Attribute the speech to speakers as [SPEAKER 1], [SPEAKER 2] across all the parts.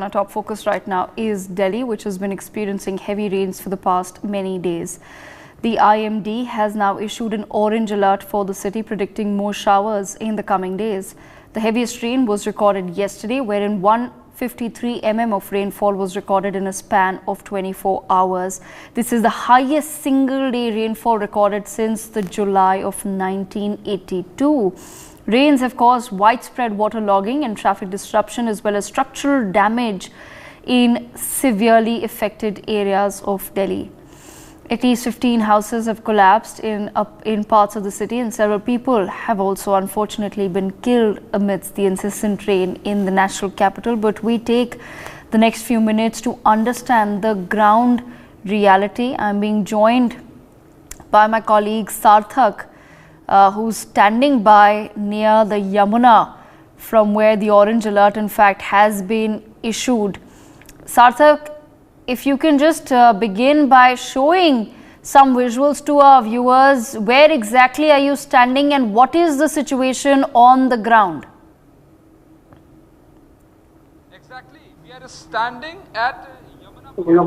[SPEAKER 1] Our top focus right now is Delhi, which has been experiencing heavy rains for the past many days. The IMD has now issued an orange alert for the city, predicting more showers in the coming days. The heaviest rain was recorded yesterday, wherein 153 mm of rainfall was recorded in a span of 24 hours. This is the highest single-day rainfall recorded since the July of 1982. Rains have caused widespread waterlogging and traffic disruption, as well as structural damage in severely affected areas of Delhi. At least 15 houses have collapsed in parts of the city, and several people have also unfortunately been killed amidst the incessant rain in the national capital. But we take the next few minutes to understand the ground reality. I'm being joined by my colleague Sarthak, who's standing by near the Yamuna, from where the orange alert in fact has been issued. Sarthak, if you can just begin by showing some visuals to our viewers, where exactly are you standing and what is the situation on the ground?
[SPEAKER 2] Exactly, we are standing at Yamuna. We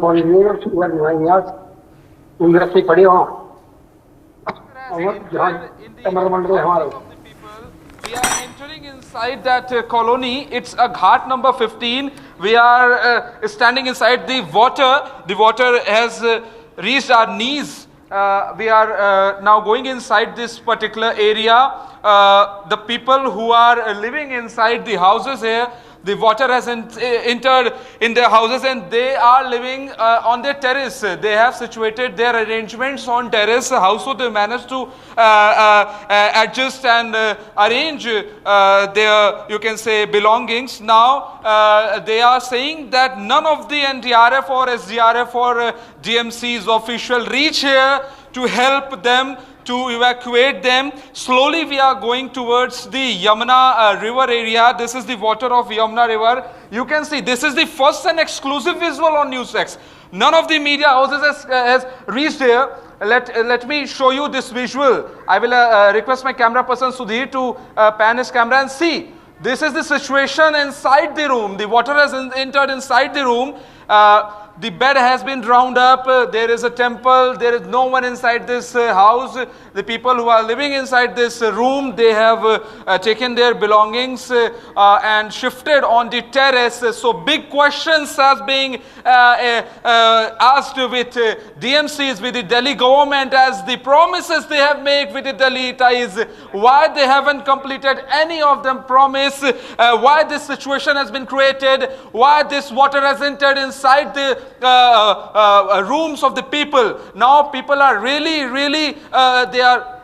[SPEAKER 2] are entering inside that colony. It's a ghat number 15. We are standing inside the water. The water has reached our knees. We are now going inside this particular area. The people who are living inside the houses here, the water has entered in their houses and they are living on their terrace. They have situated their arrangements on terrace. How so they managed to adjust and arrange their, you can say, belongings. Now they are saying that none of the NDRF or SDRF or DMC's official reach here to help them, to evacuate them. Slowly we are going towards the Yamuna river area. This is the water of Yamuna river. You can see this is the first and exclusive visual on NewsX. None of the media houses has reached here. Let me show you this visual. I will request my camera person Sudhir to pan his camera and see. This is the situation inside the room. The water has entered inside the room. The bed has been drowned up. There is a temple. There is no one inside this house. The people who are living inside this room, they have taken their belongings and shifted on the terrace. So big questions are being asked with DMCs, with the Delhi government, as the promises they have made with the Delhi ties. Why they haven't completed any of them promise? Why this situation has been created? Why this water has entered inside the rooms of the people? Now people are really they are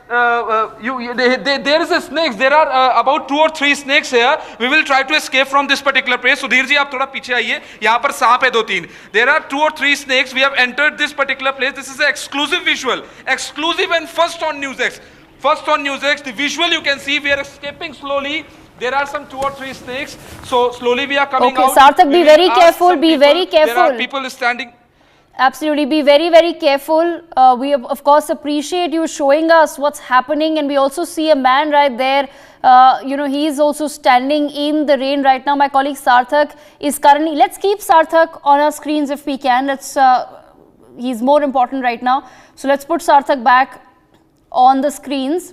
[SPEAKER 2] there is a snakes. There are about 2 or 3 snakes here. We will try to escape from this particular place. Sudhir ji, आप थोड़ा पीछे आइए. यहाँ पर सांप है 2-3. There are 2 or 3 snakes. We have entered this particular place. This is an exclusive visual, exclusive and first on NewsX. First on NewsX, the visual you can see. We are escaping slowly. There are some 2 or 3 snakes. So slowly we are coming out.
[SPEAKER 1] Okay, Sarthak, be very careful. Be very careful.
[SPEAKER 2] There are people standing.
[SPEAKER 1] Absolutely, be very careful. We of course appreciate you showing us what's happening, and we also see a man right there. He is also standing in the rain right now. My colleague Sarthak is currently. Let's keep Sarthak on our screens if we can. He's more important right now. So let's put Sarthak back on the screens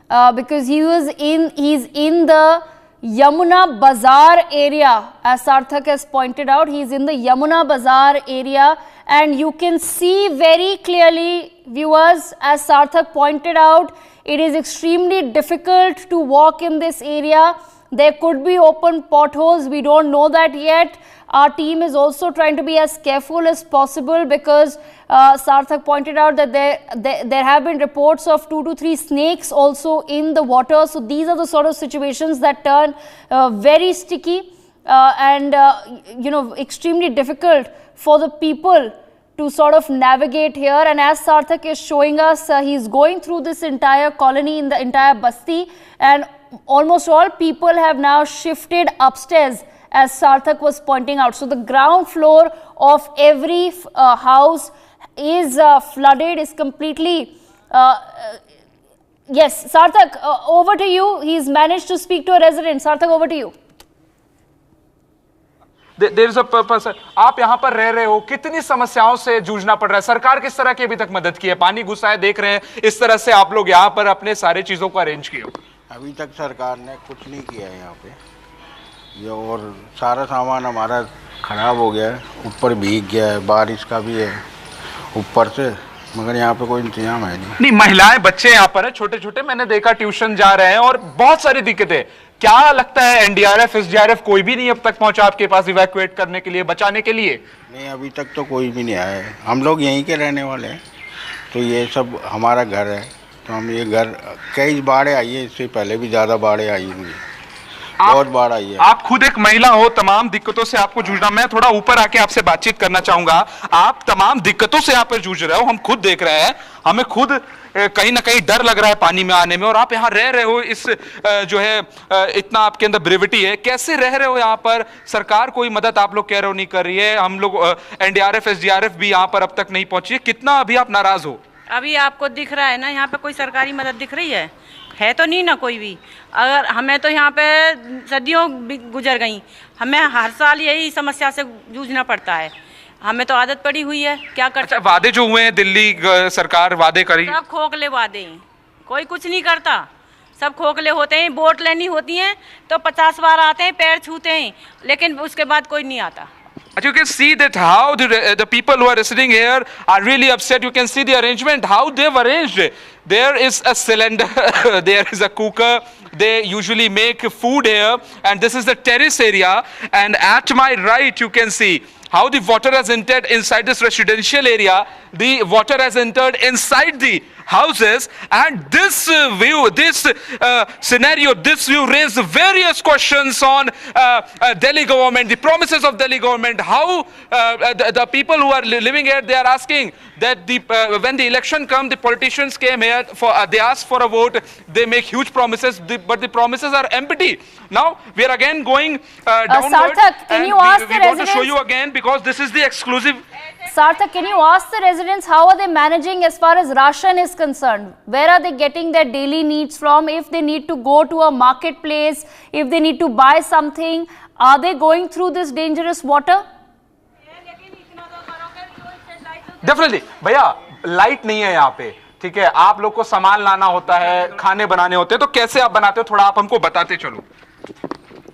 [SPEAKER 1] because he's in the Yamuna Bazaar area, as Sarthak has pointed out. He is in the Yamuna Bazaar area, and you can see very clearly, viewers, as Sarthak pointed out, it is extremely difficult to walk in this area. There could be open potholes. We don't know that yet. Our team is also trying to be as careful as possible because Sarthak pointed out that there have been reports of 2 to 3 snakes also in the water. So these are the sort of situations that turn very sticky and extremely difficult for the people to sort of navigate here. And as Sarthak is showing us, he's going through this entire colony, in the entire basti, and almost all people have now shifted upstairs, as Sarthak was pointing out. So the ground floor of every house is flooded, is completely yes. Sarthak, over to you. He's managed to speak to a resident. Sarthak, over to you.
[SPEAKER 2] There is a purpose. आप यहाँ पर रह रहे हो, कितनी समस्याओं से जूझना पड़ रहा है, सरकार किस तरह की अभी तक मदद की है? पानी घुसा है, देख रहे हैं, इस तरह से आप लोग यहाँ पर अपने सारे चीजों को अरेंज किए हो।
[SPEAKER 3] अभी तक सरकार ने कुछ नहीं किया है यहाँ पे, ये और सारा सामान हमारा खराब हो गया है, ऊपर भीग गया है, बारिश का भी है ऊपर से, मगर यहाँ पे कोई इंतजाम है नहीं।
[SPEAKER 2] महिलाएं बच्चे यहाँ पर है छोटे छोटे, मैंने देखा ट्यूशन जा रहे हैं और बहुत सारी दिक्कतें। क्या लगता है एनडीआरएफ एसडीआरएफ कोई भी नहीं अब तक पहुंचा आपके पास इवैक्यूएट करने के लिए, बचाने के लिए?
[SPEAKER 3] नहीं, अभी तक तो कोई भी नहीं आया है। हम लोग यहीं के रहने वाले हैं, तो ये सब हमारा घर है, तो हम ये घर, कई बाढ़ें आई है, इससे पहले भी ज़्यादा बाढ़ें आई हुई, बहुत बाढ़ आई है।
[SPEAKER 2] आप खुद एक महिला हो, तमाम दिक्कतों से आपको जूझना। मैं थोड़ा ऊपर आके आपसे बातचीत करना चाहूंगा। आप तमाम दिक्कतों से यहाँ पर जूझ रहे हो, हम खुद देख रहे हैं, हमें खुद कहीं ना कहीं डर लग रहा है पानी में आने में, और आप यहाँ रह रहे हो, इस जो है इतना आपके अंदर ब्रेविटी है, कैसे रह रहे हो यहाँ पर? सरकार कोई मदद आप लोग कह रहे हो नहीं कर रही है, हम लोग एनडीआरएफ एसडीआरएफ भी यहाँ पर अब तक नहीं पहुंची है, कितना अभी आप नाराज हो?
[SPEAKER 4] अभी आपको दिख रहा है ना, यहाँ पे कोई सरकारी मदद दिख रही है तो नहीं ना कोई भी। अगर हमें तो यहाँ पे सदियों गुजर गई, हमें हर साल यही समस्या से जूझना पड़ता है, हमें तो आदत पड़ी हुई है, क्या कर।
[SPEAKER 2] अच्छा, वादे जो हुए हैं, दिल्ली सरकार वादे करी,
[SPEAKER 4] सब खोखले वादे हैं, कोई कुछ नहीं करता, सब खोखले होते हैं। वोट लेनी होती हैं तो 50 बार आते हैं, पैर छूते हैं, लेकिन उसके बाद कोई नहीं आता।
[SPEAKER 2] You can see that how the people who are residing here are really upset. You can see the arrangement, how they've arranged. There is a cylinder, there is a cooker. They usually make food here, and this is the terrace area. And at my right, you can see how the water has entered inside this residential area. The water has entered inside the houses, and this view, this scenario, this view raised various questions on Delhi government, the promises of Delhi government, how the people who are living here, they are asking that when the election comes, the politicians came here, they asked for a vote, they make huge promises, but the promises are empty. Now, we are again going downward.
[SPEAKER 1] Sarthak, can you ask the
[SPEAKER 2] we want to show
[SPEAKER 1] residents?
[SPEAKER 2] you again, because this is the exclusive.
[SPEAKER 1] Sarthak, can you ask the residents how are they managing as far as ration is concerned? Where are they getting their daily needs from? If they need to go to a marketplace, if they need to buy something, are they going through this dangerous water?
[SPEAKER 2] Definitely. भैया, light नहीं है यहाँ पे, ठीक है, आप लोग को सामान लाना होता है, खाने बनाने होते हैं, तो कैसे आप बनाते हो, थोड़ा आप हमको बताते चलो।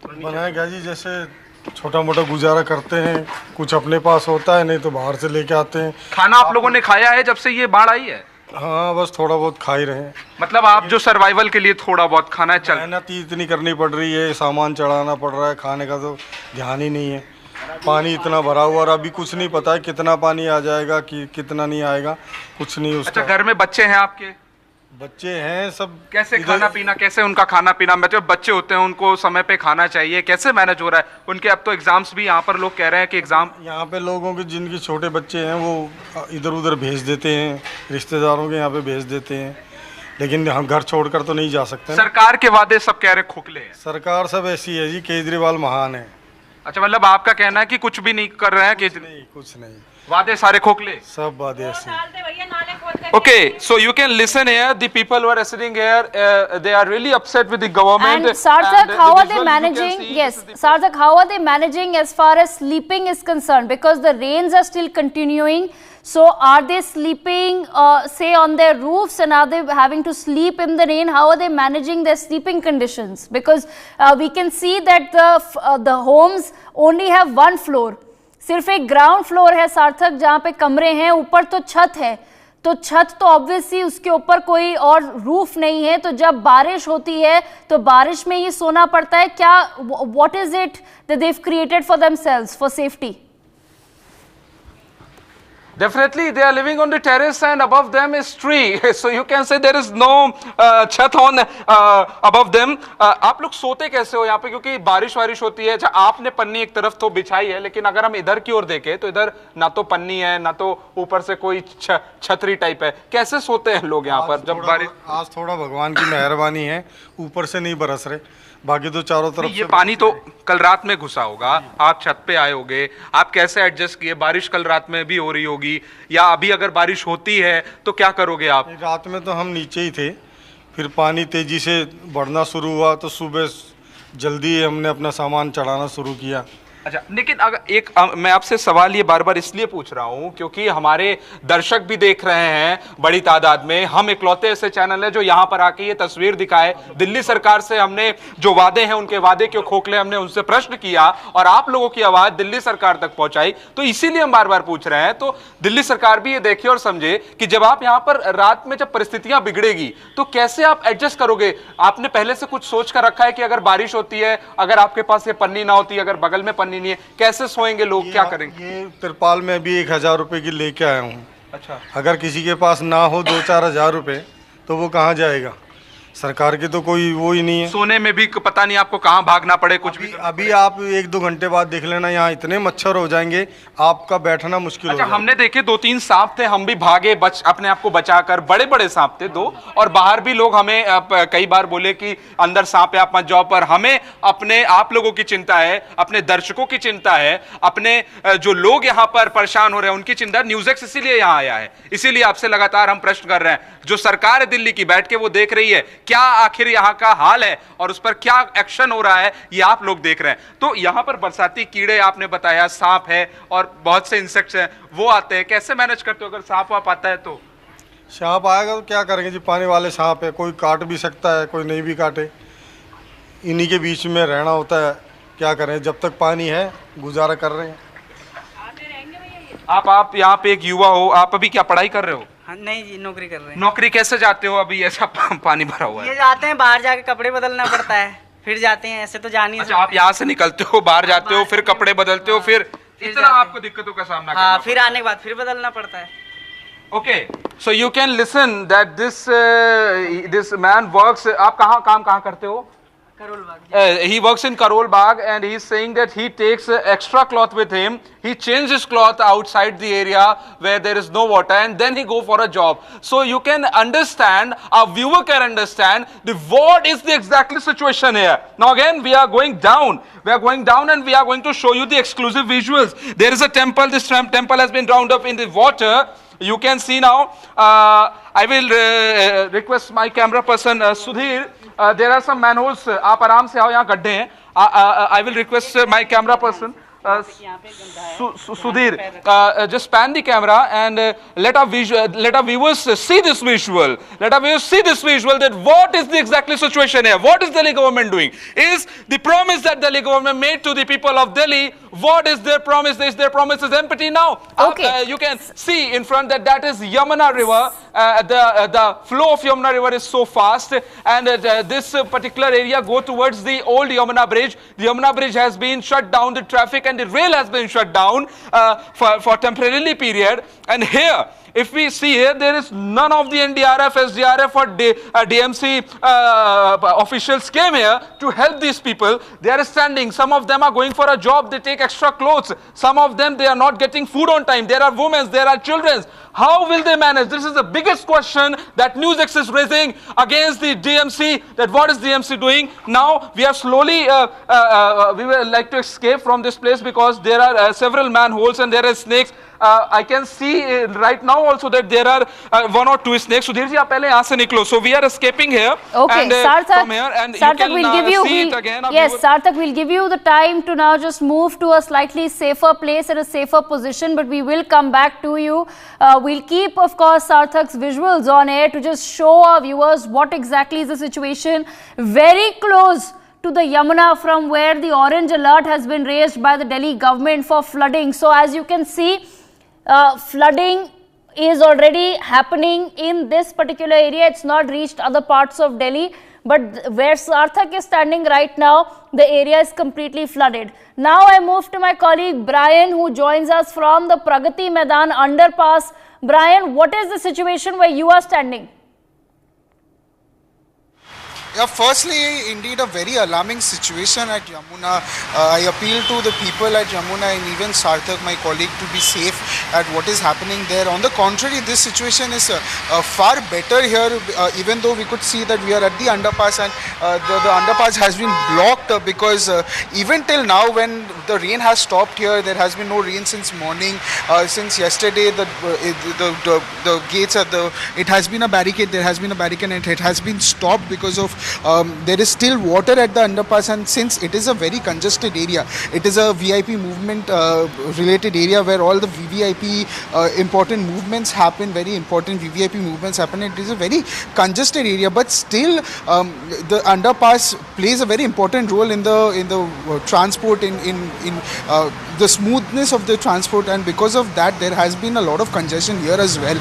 [SPEAKER 5] बनाएगा जी, जैसे छोटा मोटा गुजारा करते हैं, कुछ अपने पास होता है, नहीं तो बाहर से लेके आते हैं।
[SPEAKER 2] खाना आप लोगों ने खाया है जब से ये बाढ़ आई है?
[SPEAKER 5] हाँ, बस थोड़ा बहुत खा ही रहे हैं।
[SPEAKER 2] मतलब आप जो सर्वाइवल के लिए थोड़ा बहुत खाना चल,
[SPEAKER 5] मेहनत ही इतनी करनी पड़ रही है, सामान चढ़ाना पड़ रहा है, खाने का तो ध्यान ही नहीं है। पानी इतना भरा हुआ, और अभी कुछ नहीं पता है कितना पानी आ जाएगा कि कितना नहीं आएगा, कुछ नहीं उसका।
[SPEAKER 2] अच्छा, घर में बच्चे हैं आपके?
[SPEAKER 5] बच्चे हैं सब।
[SPEAKER 2] कैसे खाना पीना, कैसे उनका खाना पीना? मतलब बच्चे होते हैं, उनको समय पे खाना चाहिए, कैसे मैनेज हो रहा है उनके? अब तो एग्जाम्स भी यहाँ पर लोग कह रहे हैं कि एग्जाम,
[SPEAKER 5] यहाँ पे लोगों के जिनके छोटे बच्चे हैं वो इधर उधर भेज देते हैं, रिश्तेदारों के यहाँ पे भेज देते हैं, लेकिन हम घर छोड़कर तो नहीं जा सकते।
[SPEAKER 2] सरकार के वादे सब कह रहे खोखले हैं।
[SPEAKER 5] सरकार सब ऐसी है जी, केजरीवाल महान है।
[SPEAKER 2] अच्छा, मतलब आपका कहना है कि कुछ भी नहीं कर रहे हैं?
[SPEAKER 5] कुछ नहीं,
[SPEAKER 2] वादे सारे खोखले,
[SPEAKER 5] सब वादे ऐसे।
[SPEAKER 2] Okay, so you can listen here. The people who are residing here, they are really upset with the government.
[SPEAKER 1] And Sarthak, how are they managing? Yes, Sarthak, how are they managing as far as sleeping is concerned? Because the rains are still continuing. So are they sleeping, say, on their roofs, and are they having to sleep in the rain? How are they managing their sleeping conditions? Because we can see that the homes only have one floor. सिर्फ एक ground floor है सार्थक, जहाँ पे कमरे हैं, ऊपर तो छत है, तो छत तो ऑब्वियसली उसके ऊपर कोई और रूफ नहीं है, तो जब बारिश होती है तो बारिश में ही सोना पड़ता है। क्या, what is it that they have created for themselves for safety?
[SPEAKER 2] Definitely, they are living on the terrace, and above them is tree. So you can say there is no छत on above them. आप लोग सोते कैसे हो यहाँ पे, क्योंकि बारिश वारिश होती है? अच्छा, आपने पन्नी एक तरफ तो बिछाई है, लेकिन अगर हम इधर की ओर देखें तो इधर ना तो पन्नी है, ना तो ऊपर से कोई छतरी टाइप है। कैसे सोते हैं लोग यहाँ पर जब बारिश?
[SPEAKER 5] आज थोड़ा भगवान की मेहरबानी है, ऊपर से नहीं बरस रहे, बाकी तो चारों तरफ
[SPEAKER 2] ये पानी तो कल रात में घुसा होगा, आप छत पे आए होगे, आप कैसे एडजस्ट किए? बारिश कल रात में भी हो रही होगी, या अभी अगर बारिश होती है तो क्या करोगे आप?
[SPEAKER 5] रात में तो हम नीचे ही थे, फिर पानी तेजी से बढ़ना शुरू हुआ तो सुबह जल्दी हमने अपना सामान चढ़ाना शुरू किया।
[SPEAKER 2] अच्छा, लेकिन अगर एक मैं आपसे सवाल ये बार बार इसलिए पूछ रहा हूं क्योंकि हमारे दर्शक भी देख रहे हैं बड़ी तादाद में। हम इकलौते ऐसे चैनल है जो यहां पर आके ये तस्वीर दिखाए। दिल्ली सरकार से हमने जो वादे हैं उनके वादे क्यों खोखले, हमने उनसे प्रश्न किया और आप लोगों की आवाज दिल्ली सरकार तक पहुंचाई। तो इसीलिए हम बार बार पूछ रहे हैं। तो दिल्ली सरकार भी ये देखे और समझे कि जब आप यहां पर रात में जब परिस्थितियां बिगड़ेगी तो कैसे आप एडजस्ट करोगे। आपने पहले से कुछ सोच कर रखा है कि अगर बारिश होती है, अगर आपके पास ये पन्नी ना होती, अगर बगल में पन्नी नहीं है, कैसे सोएंगे लोग, क्या करेंगे?
[SPEAKER 5] ये तिरपाल में भी 1000 रुपए की लेके आया हूँ।
[SPEAKER 2] अच्छा,
[SPEAKER 5] अगर किसी के पास ना हो 2-4 हज़ार रुपए तो वो कहाँ जाएगा? सरकार की तो कोई वो ही नहीं है।
[SPEAKER 2] सोने में भी पता नहीं आपको कहाँ भागना पड़े कुछ भी।
[SPEAKER 5] अभी आप 1-2 घंटे बाद देख लेना, यहाँ इतने मच्छर हो जाएंगे आपका बैठना मुश्किल हो
[SPEAKER 2] अच्छा,
[SPEAKER 5] जाएगा।
[SPEAKER 2] हमने देखे 2-3 सांप थे, हम भी भागे अपने आप को बचाकर। बड़े बड़े सांप थे 2, और बाहर भी लोग हमें कई बार बोले कि अंदर सांप है आप मत जाओ। पर हमें अपने आप लोगों की चिंता है, अपने दर्शकों की चिंता है, अपने जो लोग यहाँ पर परेशान हो रहे हैं उनकी चिंता। न्यूज़ एक्स इसीलिए यहाँ आया है, इसीलिए आपसे लगातार हम प्रश्न कर रहे हैं। जो सरकार है दिल्ली की बैठ के वो देख रही है क्या आखिर यहाँ का हाल है और उस पर क्या एक्शन हो रहा है, ये आप लोग देख रहे हैं। तो यहाँ पर बरसाती कीड़े आपने बताया, सांप है और बहुत से इंसेक्ट्स हैं, वो आते हैं। कैसे मैनेज करते हो अगर सांप वाप आता है तो?
[SPEAKER 5] सांप आएगा तो क्या करेंगे जी, पानी वाले सांप है, कोई काट भी सकता है, कोई नहीं भी काटे। इन्हीं के बीच में रहना होता है, क्या करें, जब तक पानी है गुजारा कर रहे हैं।
[SPEAKER 2] आप यहाँ पे एक युवा हो, आप अभी क्या पढ़ाई कर रहे हो?
[SPEAKER 6] हाँ, नहीं जी, नौकरी कर रहे हैं।
[SPEAKER 2] नौकरी कैसे जाते हो अभी ऐसा पानी भरा हुआ है?
[SPEAKER 6] ये जाते हैं, बाहर जाके कपड़े बदलना पड़ता है, फिर जाते हैं, ऐसे तो जा नहीं
[SPEAKER 2] अच्छा, आप यहाँ से निकलते हो, बाहर जाते हो, फिर कपड़े बदलते हो, फिर इतना आपको दिक्कतों का सामना करना
[SPEAKER 6] हाँ, फिर आने के बाद फिर बदलना पड़ता है।
[SPEAKER 2] Okay, so you can listen that this man works. आप काम करते हो?
[SPEAKER 6] Karol Bagh.
[SPEAKER 2] He works in Karol Bagh and he is saying that he takes extra cloth with him. He changes his cloth outside the area where there is no water and then he go for a job. So you can understand, our viewer can understand what is the exactly situation here. Now again we are going down. We are going down and we are going to show you the exclusive visuals. There is a temple. This temple has been drowned up in the water. You can see now. I will request my camera person Sudhir. There are some manholes. आप आराम से आओ, यहाँ गड्ढे हैं. I will request my camera person Sudhir, just pan the camera and let our viewers see this visual. Let our viewers see this visual, that what is the exactly situation here? What is Delhi government doing? Is the promise that Delhi government made to the people of Delhi, what is their promise? Is their promise is empty now?
[SPEAKER 1] Okay.
[SPEAKER 2] You can see in front that is Yamuna river. The flow of Yamuna river is so fast, and this particular area go towards the old Yamuna bridge. The Yamuna bridge has been shut down, the traffic and the rail has been shut down for temporarily period. And here, if we see here, there is none of the NDRF, SDRF or DMC officials came here to help these people. They are standing. Some of them are going for a job. They take extra clothes. Some of them, they are not getting food on time. There are women, there are children. How will they manage? This is the biggest question that NewsX is raising against the DMC, that what is DMC doing? Now, we are slowly, we would like to escape from this place because there are several manholes and there are snakes. I can see right now also that there are 1 or 2 snakes. Sudhir ji, aap pehle yahan se niklo. So we are escaping here.
[SPEAKER 1] Okay,
[SPEAKER 2] and,
[SPEAKER 1] Sarthak,
[SPEAKER 2] from here, and
[SPEAKER 1] Sarthak,
[SPEAKER 2] you can see it again.
[SPEAKER 1] Yes, Sarthak, we'll give you the time to now just move to a slightly safer place and a safer position, but we will come back to you. We'll keep, of course, Sarthak's visuals on air to just show our viewers what exactly is the situation. Very close to the Yamuna, from where the orange alert has been raised by the Delhi government for flooding. So as you can see, flooding is already happening in this particular area. It's not reached other parts of Delhi, but where Sarthak is standing right now, the area is completely flooded. Now I move to my colleague Brian, who joins us from the Pragati Maidan underpass. Brian, what is the situation where you are standing?
[SPEAKER 7] Yeah, firstly, indeed a very alarming situation at Yamuna. I appeal to the people at Yamuna and even Sarthak, my colleague, to be safe at what is happening there. On the contrary, this situation is far better here, even though we could see that we are at the underpass and the underpass has been blocked because even till now, when the rain has stopped here, there has been no rain since morning. Since yesterday, the gates at it has been a barricade. There has been a barricade and it has been stopped because of there is still water at the underpass, and since it is a very congested area, it is a VIP movement related area where all the VVIP important movements happen, very important VVIP movements happen. It is a very congested area, but still the underpass plays a very important role in the transport, in the smoothness of the transport, and because of that there has been a lot of congestion here as well.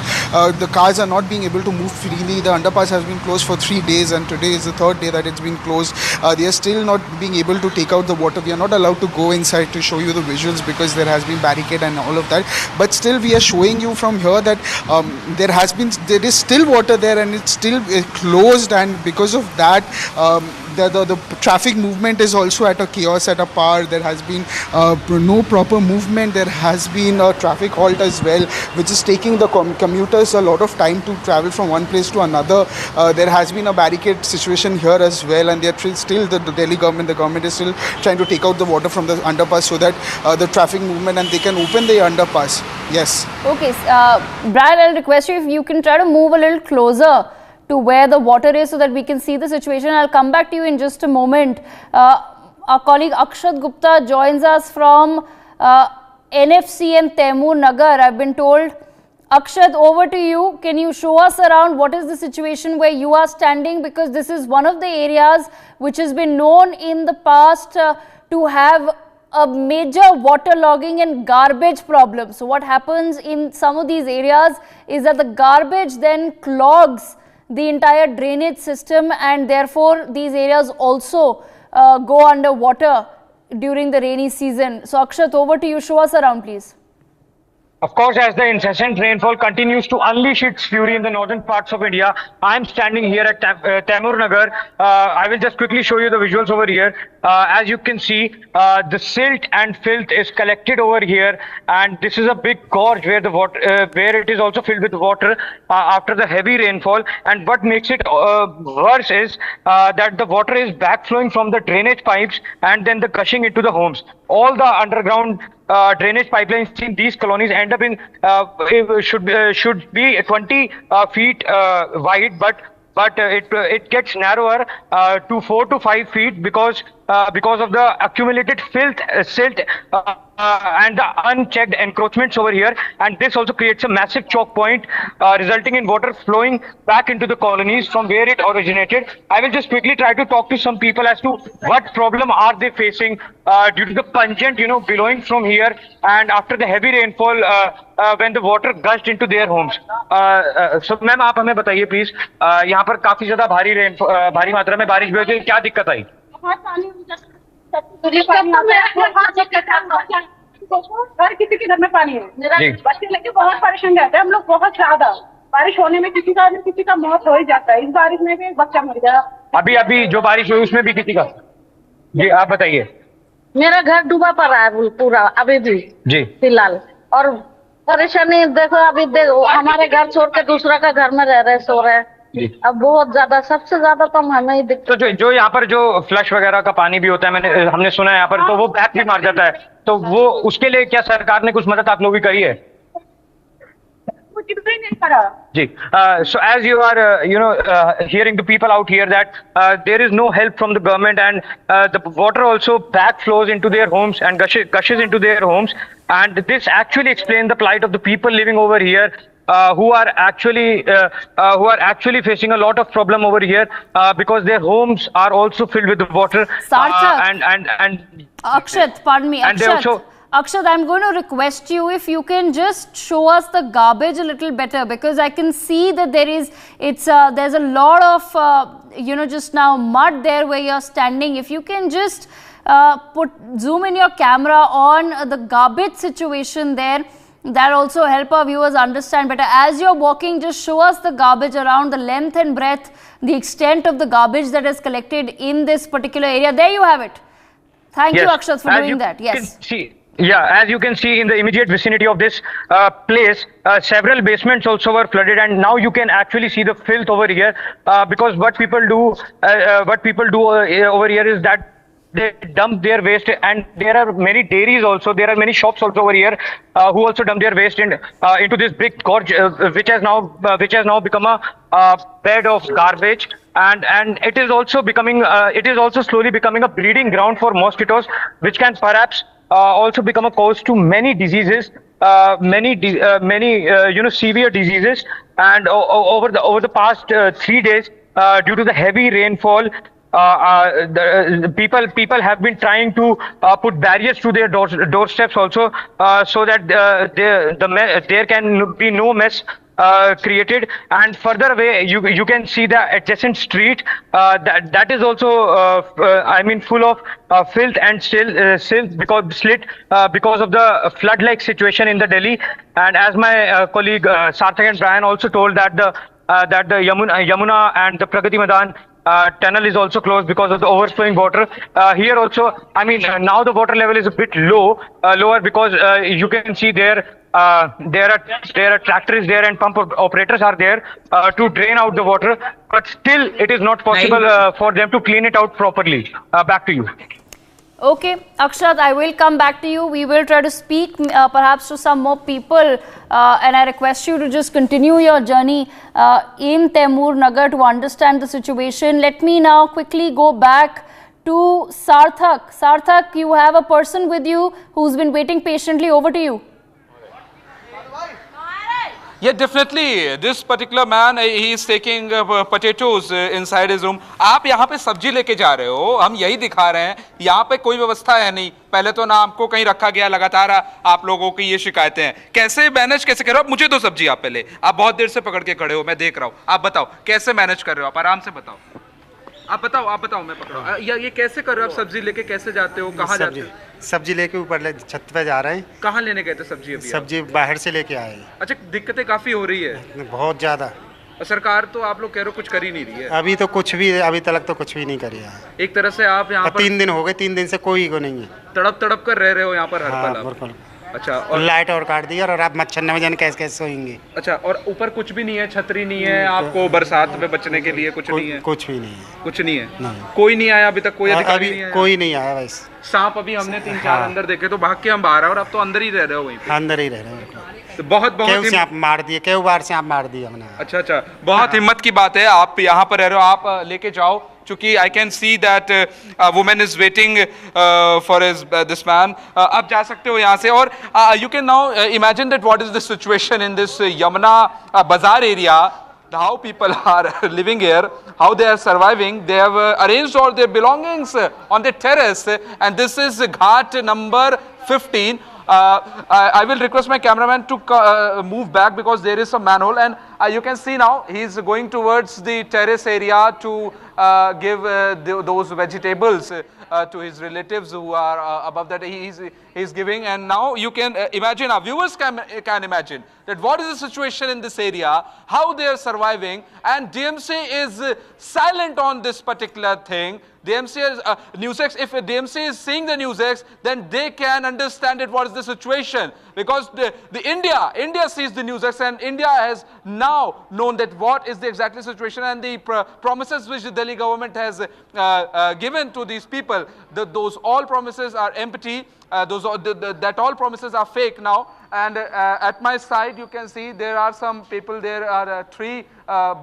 [SPEAKER 7] The cars are not being able to move freely. The underpass has been closed for 3 days, and today is the 3rd day that it's been closed. They are still not being able to take out the water. We are not allowed to go inside to show you the visuals because there has been barricade and all of that, but still we are showing you from here that there is still water there, and it's still closed, and because of that the traffic movement is also at a chaos, at a par. There has been no proper movement. There has been a traffic halt as well, which is taking the commuters a lot of time to travel from one place to another. There has been a barricade situation here as well, and they are still the Delhi government, the government is still trying to take out the water from the underpass so that the traffic movement, and they can open the underpass. Yes.
[SPEAKER 1] Okay, Brad, I'll request you if you can try to move a little closer to where the water is so that we can see the situation. I'll come back to you in just a moment. Our colleague Akshat Gupta joins us from NFC and Taimur Nagar, I've been told. Akshat, over to you. Can you show us around what is the situation where you are standing? Because this is one of the areas which has been known in the past to have a major waterlogging and garbage problem. So what happens in some of these areas is that the garbage then clogs the entire drainage system, and therefore these areas also go under water during the rainy season. So Akshat, over to you. Show us around, please.
[SPEAKER 8] Of course, as the incessant rainfall continues to unleash its fury in the northern parts of India, I am standing here at Taimur Nagar. I will just quickly show you the visuals over here. As you can see, the silt and filth is collected over here, and this is a big gorge where the water, where it is also filled with water after the heavy rainfall. And what makes it worse is that the water is backflowing from the drainage pipes and then the gushing into the homes. All the underground drainage pipelines in these colonies end up in should be 20 feet wide, but it gets narrower to 4 to 5 feet because of the accumulated filth, silt, and the unchecked encroachments over here. And this also creates a massive choke point, resulting in water flowing back into the colonies from where it originated. I will just quickly try to talk to some people as to what problem are they facing due to the pungent, billowing from here, and after the heavy rainfall when the water gushed into their homes. So ma'am आप हमें बताइए please, यहाँ पर काफी ज्यादा भारी मात्रा में बारिश हुई, क्या दिक्कत आई?
[SPEAKER 9] हर किसी के घर में पानी है, बच्चे लेके बहुत परेशान रहते हैं हम लोग, बहुत ज्यादा बारिश होने में किसी का मौत हो ही जाता है। इस बारिश में भी एक बच्चा मर गया।
[SPEAKER 8] अभी जो बारिश हुई उसमें भी किसी का? जी आप बताइए।
[SPEAKER 9] मेरा घर डूबा पड़ा है पूरा अभी भी जी फिलहाल, और परेशानी देखो, अभी देखो हमारे घर छोड़ के दूसरा का घर में रह रहे, सो रहे। अब बहुत ज्यादा, सबसे ज्यादा तो हमें ही दिक्कत।
[SPEAKER 8] तो जो यहाँ पर जो फ्लश वगैरह का पानी भी होता है, हमने सुना है यहाँ पर, तो वो बैक भी मार जाता है, तो वो उसके लिए क्या सरकार ने कुछ मदद आप लोगों की करी है?
[SPEAKER 9] कुछ भी नहीं करा
[SPEAKER 8] जी। So as you are hearing the people out here that there is no help from the government, and the water also backflows into their homes and gushes into their homes, and this actually explains the plight of the people living over here. Who are actually facing a lot of problem over here because their homes are also filled with water.
[SPEAKER 1] And Akshat, pardon me, Akshat, I'm going to request you if you can just show us the garbage a little better, because I can see that there's a lot of just now mud there where you're standing. If you can just zoom in your camera on the garbage situation there, that also help our viewers understand better. As you're walking, just show us the garbage around, the length and breadth, the extent of the garbage that is collected in this particular area. There you have it. Thank you, Akshat, for doing that. Yes.
[SPEAKER 8] As you can see in the immediate vicinity of this place, several basements also were flooded, and now you can actually see the filth over here because what people do over here is that they dump their waste, and there are many dairies also. There are many shops also over here who also dump their waste into this big gorge, which has now become a bed of garbage, and it is also slowly becoming a breeding ground for mosquitoes, which can perhaps also become a cause to many diseases, many severe diseases. And over the past 3 days, due to the heavy rainfall, the people have been trying to put barriers to their doorsteps also, so that there can be no mess created. And further away, you can see the adjacent street that is also full of filth and silt because of the flood-like situation in the Delhi. And as my colleague Sarthak and Brian also told, that the Yamuna and the Pragati Maidan tunnel is also closed because of the overflowing water. Here also, now the water level is a bit lower, because you can see there are tractors there and pump operators are there to drain out the water, but still it is not possible for them to clean it out properly. Back to you.
[SPEAKER 1] Okay, Akshat, I will come back to you. We will try to speak perhaps to some more people, and I request you to just continue your journey in Taimur Nagar to understand the situation. Let me now quickly go back to Sarthak. Sarthak, you have a person with you who's been waiting patiently. Over to you.
[SPEAKER 2] Yeah, definitely. This particular man, he is taking potatoes inside his room. आप यहाँ पे सब्जी लेके जा रहे हो, हम यही दिखा रहे हैं. यहाँ पे कोई व्यवस्था है नहीं. पहले तो ना आपको कहीं रखा गया, लगातार आप लोगों की ये शिकायतें हैं. कैसे मैनेज कैसे कर रहे हो? मुझे दो सब्जी आप पहले. आप बहुत देर से पकड़ के खड़े हो, मैं देख रहा हूँ. आप बताओ कैसे मैनेज कर रहे हो? आप आराम से बताओ. आप बताओ मैं पकड़ा. ये कैसे कर रहे हो? आप सब्जी लेके कैसे जाते हो? कहाँ जाते हो?
[SPEAKER 10] सब्जी लेके ऊपर छत पे जा रहे हैं.
[SPEAKER 2] कहाँ लेने गए थे सब्जी? अभी
[SPEAKER 10] सब्जी बाहर से लेके आए.
[SPEAKER 2] अच्छा, दिक्कतें काफी हो रही है.
[SPEAKER 10] बहुत ज्यादा.
[SPEAKER 2] सरकार तो आप लोग कह रहे हो कुछ कर ही नहीं रही है.
[SPEAKER 10] अभी तो कुछ भी, अभी तक तो कुछ भी नहीं करी है.
[SPEAKER 2] एक तरह से आप यहाँ पर
[SPEAKER 10] 3 दिन हो गए, 3 दिन से कोई को नहीं है.
[SPEAKER 2] तड़प कर रह रहे हो यहाँ पर हर पल. अच्छा, और
[SPEAKER 10] लाइट और काट दी, और आप मच्छर न जाने कैसे सोएंगे.
[SPEAKER 2] अच्छा, और ऊपर कुछ भी नहीं है, छतरी नहीं है आपको बरसात में बचने के लिए? कुछ नहीं है.
[SPEAKER 10] कुछ भी नहीं है.
[SPEAKER 2] कुछ नहीं है. कोई नहीं आया अभी तक? कोई अधिकारी नहीं आया?
[SPEAKER 10] कोई नहीं आया. बस सांप
[SPEAKER 2] अभी हमने 3-4 अंदर देखे तो भाग के हम बाहर आए, और अब तो अंदर ही रह रहे हो. वहीं
[SPEAKER 10] अंदर ही रह रहे हो.
[SPEAKER 2] तो बहुत
[SPEAKER 10] सांप मार दिए, कई बार सांप मार दिया हमने.
[SPEAKER 2] अच्छा, बहुत हिम्मत की बात है. आप यहाँ पर रह रहे हो, आप लेके जाओ, क्योंकि I can see that women is waiting for this man. आप जा सकते हो यहाँ से, और you can now imagine that what is the situation in this Yamuna बाजार area. How people are living here, how they are surviving. They have arranged all their belongings on the terrace, and this is ghat number 15. I will request my cameraman to move back, because there is a manhole, and you can see now he is going towards the terrace area to give those vegetables to his relatives who are above that. He is giving, and now you can imagine, our viewers can imagine that what is the situation in this area, how they are surviving, and DMC is silent on this particular thing. DMC is NewsX. If DMC is seeing the NewsX, then they can understand it. What is the situation? Because the India sees the NewsX, and India has now known that what is the exactly situation, and the promises which the Delhi government has given to these people. Those all promises are empty. That all promises are fake now. And at my side, you can see there are some people. There are 3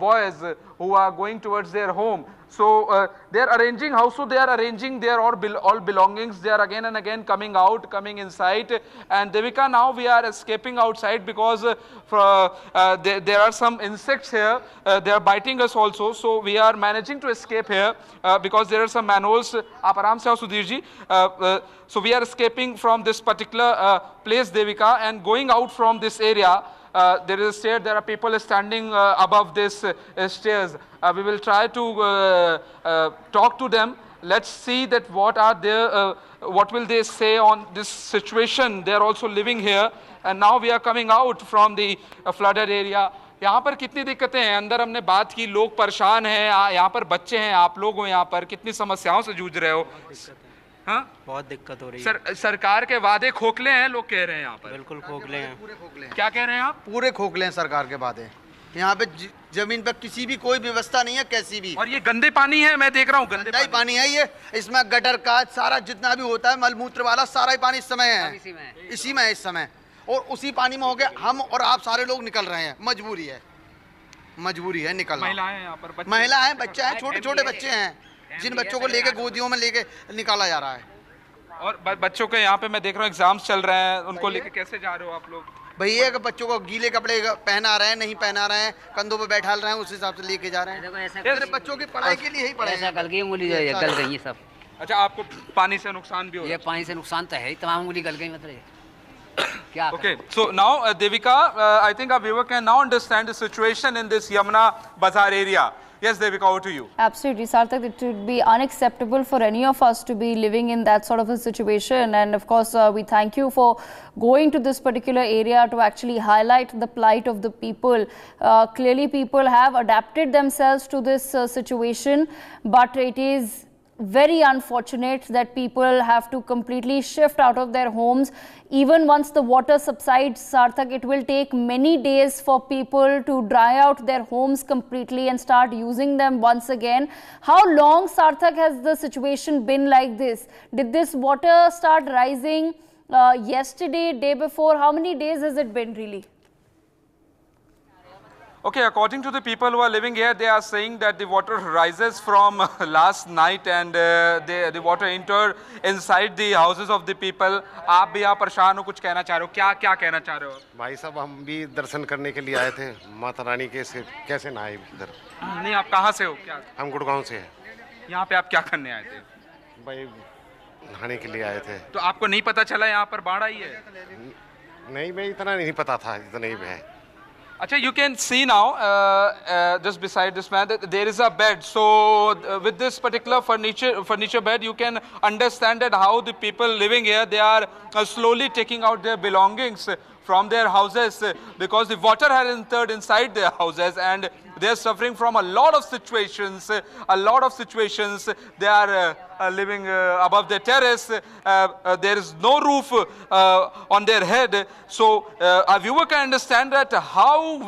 [SPEAKER 2] boys who are going towards their home. So they are arranging house. So they are arranging their all belongings. They are again and again coming inside. And Devika, now we are escaping outside, because there are some insects here. They are biting us also. So we are managing to escape here because there are some manholes. Aap aaram se aao, Sudhir ji. So we are escaping from this particular place, Devika, and going out from this area. There is a stair. There are people standing above this stairs. We will try to talk to them. Let's see that what are their, what will they say on this situation. They are also living here, and now we are coming out from the flooded area. यहाँ पर कितनी दिक्कतें हैं. अंदर हमने बात की, लोग परेशान हैं. यहाँ पर बच्चे हैं, आप लोग हो यहाँ पर, कितनी समस्याओं से जूझ रहे हो. हाँ, बहुत दिक्कत हो रही है. सरकार के वादे खोखले हैं, लोग कह रहे हैं यहाँ पर. बिल्कुल खोखले हैं. पूरे खोखले हैं. क्या कह रहे हैं आप? पूरे खोखले हैं सरकार के वादे.
[SPEAKER 11] यहाँ पे जमीन पर किसी भी कोई व्यवस्था नहीं है कैसी भी।
[SPEAKER 2] और ये गंदे पानी है, मैं देख रहा हूँ
[SPEAKER 11] गंदा पानी है ये। इसमें गटर का सारा जितना भी होता है मलमूत्र वाला सारा ही पानी इस समय है, इसी में है इस समय। और उसी पानी में हो गया हम और आप सारे लोग निकल रहे हैं, मजबूरी है निकलना।
[SPEAKER 2] महिलाएं यहाँ पर,
[SPEAKER 11] महिला है, बच्चे हैं, छोटे छोटे बच्चे हैं जिन बच्चों को लेके गोदियों में लेके निकाला जा रहा है।
[SPEAKER 2] और बच्चों के यहाँ पे मैं देख रहा हूँ एग्जाम्स चल रहे हैं, उनको लेके कैसे जा रहे हो आप लोग?
[SPEAKER 11] भैया कि बच्चों को गीले कपड़े पहना रहे हैं, नहीं पहना रहे हैं, कंधों पे बैठा रहे हैं, उस हिसाब से लेके जा रहे हैं। बच्चों की पढ़ाई के लिए ही पढ़ाई
[SPEAKER 12] गल गई, उंगली गल गई सब।
[SPEAKER 2] अच्छा, आपको पानी से नुकसान भी हो?
[SPEAKER 12] ये पानी से नुकसान तो है ही, तमाम उंगली गल गई मतलब।
[SPEAKER 2] Okay, so now Devika, I think our viewer can now understand the situation in this Yamuna Bazaar area. Yes, Devika, over to you.
[SPEAKER 1] Absolutely, Sarthak. It would be unacceptable for any of us to be living in that sort of a situation. And of course, we thank you for going to this particular area to actually highlight the plight of the people. Clearly, people have adapted themselves to this situation, but it is very unfortunate that people have to completely shift out of their homes. Even once the water subsides, Sarthak, it will take many days for people to dry out their homes completely and start using them once again. How long, Sarthak, has the situation been like this? Did this water start rising yesterday, day before? How many days has it been really?
[SPEAKER 2] Okay, according to the people who are living here, they are saying that the water rises from last night and the water entered inside the houses of the people. आप भी यहाँ परेशान हो, कुछ कहना चाह रहे हो? क्या क्या कहना चाह रहे हो?
[SPEAKER 13] भाई साहब, हम भी दर्शन करने के लिए आए थे माता रानी के, कैसे नहाए इधर।
[SPEAKER 2] नहीं, आप कहाँ से हो? क्या?
[SPEAKER 13] हम गुड़गांव से हैं।
[SPEAKER 2] यहाँ पे आप क्या करने आए थे?
[SPEAKER 13] भाई नहाने के लिए आए थे।
[SPEAKER 2] तो आपको नहीं पता चला यहाँ पर बाढ़ आई है?
[SPEAKER 13] नहीं, मैं इतना नहीं पता था, इतना ही है।
[SPEAKER 2] Achha, you can see now just beside this man that there is a bed. So with this particular furniture bed, you can understand that how the people living here, they are slowly taking out their belongings from their houses because the water has entered inside their houses and they are suffering from a lot of situations. They are living above the terrace. There is no roof on their head. So a viewer can understand that how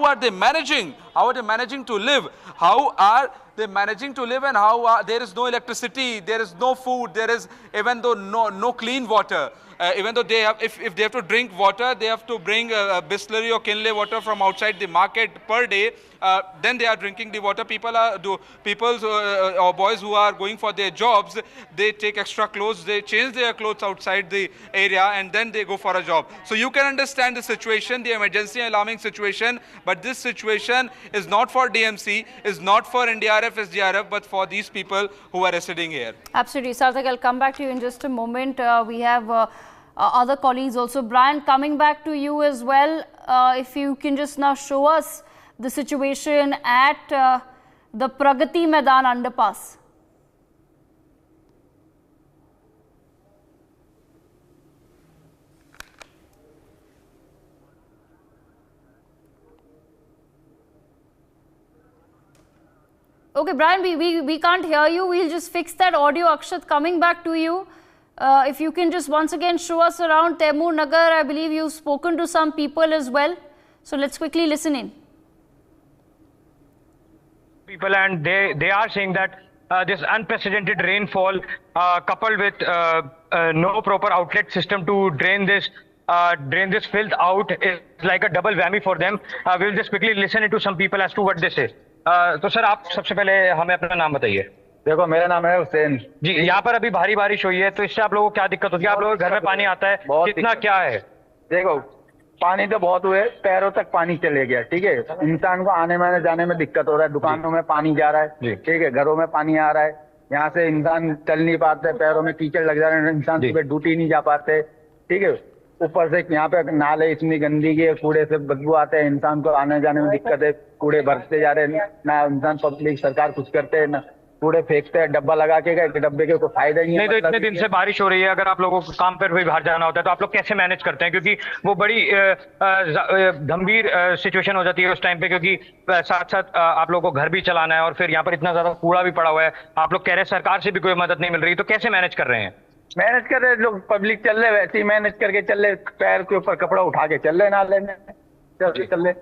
[SPEAKER 2] are they managing? How are they managing to live? How are they managing to live? And how there is no electricity, there is no food, there is even though no clean water. Even though they have, if they have to drink water, they have to bring Bisleri or Kinley water from outside the market per day. Then they are drinking the water. People or boys who are going for their jobs, they take extra clothes, they change their clothes outside the area and then they go for a job. So you can understand the situation, the emergency alarming situation, but this situation is not for DMC, is not for NDRF, SDRF, but for these people who are residing here.
[SPEAKER 1] Absolutely. Sarthak, I'll come back to you in just a moment. We have other colleagues also. Brian, coming back to you as well, if you can just now show us the situation at the Pragati Maidan underpass. Okay, Brian, we can't hear you. We'll just fix that audio. Akshat, coming back to you. If you can just once again show us around Taimur Nagar. I believe you've spoken to some people as well. So let's quickly listen in.
[SPEAKER 8] People, and they are saying that this unprecedented rainfall coupled with no proper outlet system to drain this filth out is like a double whammy for them. We'll just quickly listen into some people as to what they say. तो sir, आप सबसे पहले हमें अपना नाम बताइए।
[SPEAKER 14] देखो, मेरा नाम है हुसैन
[SPEAKER 8] जी। यहाँ पर अभी भारी बारिश हुई है, तो इससे आप लोगों को क्या दिक्कत होती है? आप लोगों के घर में पानी आता है, कितना क्या है?
[SPEAKER 14] देखो, पानी तो बहुत हुए, पैरों तक पानी चले गया, ठीक है। इंसान को आने में जाने में दिक्कत हो रहा है, दुकानों में पानी जा रहा है, ठीक है, घरों में पानी आ रहा है, यहाँ से इंसान चल नहीं पाते, पैरों में कीचड़ लग जा रहे हैं, इंसान सुबह ड्यूटी नहीं जा पाते, ठीक है। ऊपर से यहाँ पे नाले इतनी गंदगी है, कूड़े से बदबू आते हैं, इंसान को आने जाने में दिक्कत है, कूड़े भरते जा रहे हैं, ना इंसान पब्लिक सरकार कुछ करते हैं, ना कूड़े फेंकते हैं, डब्बा लगा के गए, डब्बे के कोई फायदा ही
[SPEAKER 8] नहीं। तो इतने दिन से बारिश हो रही है, अगर आप लोगों को काम पर भी बाहर जाना होता है तो आप लोग कैसे मैनेज करते हैं? क्योंकि वो बड़ी गंभीर सिचुएशन हो जाती है उस टाइम पे, क्योंकि साथ साथ आप लोगों को घर भी चलाना है और फिर यहाँ पर इतना ज्यादा कूड़ा भी पड़ा हुआ है। आप लोग कह रहे हैं सरकार से भी कोई मदद नहीं मिल रही, तो कैसे मैनेज कर रहे हैं?
[SPEAKER 14] मैनेज कर रहे लोग, पब्लिक चल रहे, वैसे ही मैनेज करके चल रहे, पैर के ऊपर कपड़ा उठा के चल रहे, नाले में चल रहे।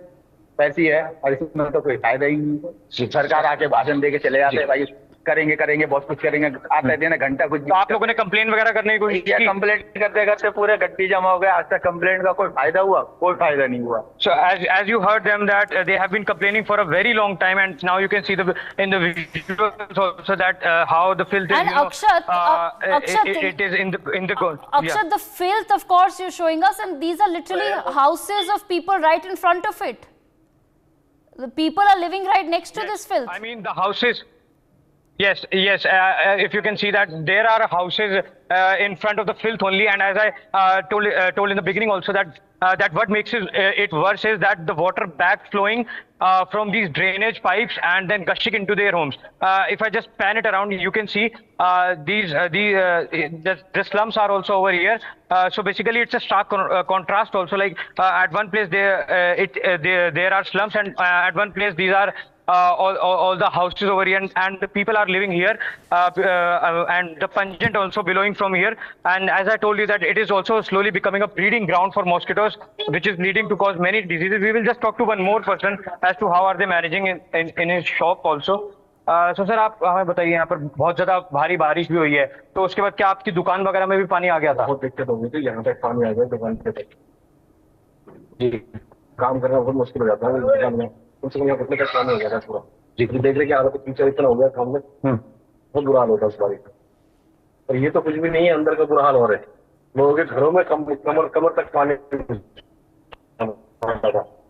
[SPEAKER 14] वैसी है, और इसमें तो कोई फायदा ही नहीं। सरकार आके भाषण दे के चले जाते हैं, भाई करेंगे बहुत कुछ करेंगे, आते थे ना घंटा कुछ।
[SPEAKER 8] तो आप लोगों ने कंप्लेन वगैरह करने की कोशिश की?
[SPEAKER 14] कंप्लेंट करते करते पूरे गड्डी जमा हो गया। आज तक कंप्लेंट का कोई फायदा हुआ? कोई फायदा नहीं हुआ।
[SPEAKER 8] So as you heard them that they have been complaining for a very long time, and now you can see in the visuals also that how the filth is,
[SPEAKER 1] and Akshat,
[SPEAKER 8] it is in the
[SPEAKER 1] Akshat, the filth, of course, you're showing us, and these are literally houses of people right in front of it. The people are living right next to this filth.
[SPEAKER 8] I mean, the houses. Yes. If you can see that there are houses in front of the filth only, and as I told in the beginning also that what makes it worse is that the water back flowing from these drainage pipes and then gushing into their homes. If I just pan it around, you can see the slums are also over here. So basically, it's a stark contrast also. Like at one place there are slums, and at one place these are all the houses over here, and the people are living here, and the pungent also blowing from here. And as I told you that it is also slowly becoming a breeding ground for mosquitoes, which is leading to cause many diseases. We will just talk to one more person as to how are they managing in his shop also. So sir, आप हमें बताइए, यहाँ पर बहुत ज्यादा भारी बारिश भी हुई है, तो उसके बाद क्या आपकी दुकान वगैरह में भी पानी आ गया था?
[SPEAKER 13] बहुत दिक्कत हो गई थी, यहाँ तक पानी आ गया दुकान पे जी। काम करना बहुत मुश्किल हो जाता है दुकान में, उनसे यहाँ कितने तक पानी हो गया था पूरा जी। देख रहे कि हालत कीचड़ इतना हो गया काम में, बहुत बुरा हाल होता है उस बारिश में। और ये तो कुछ भी नहीं है, अंदर का बुरा हाल हो रहा है। लोगों के घरों में कमर तक पानी,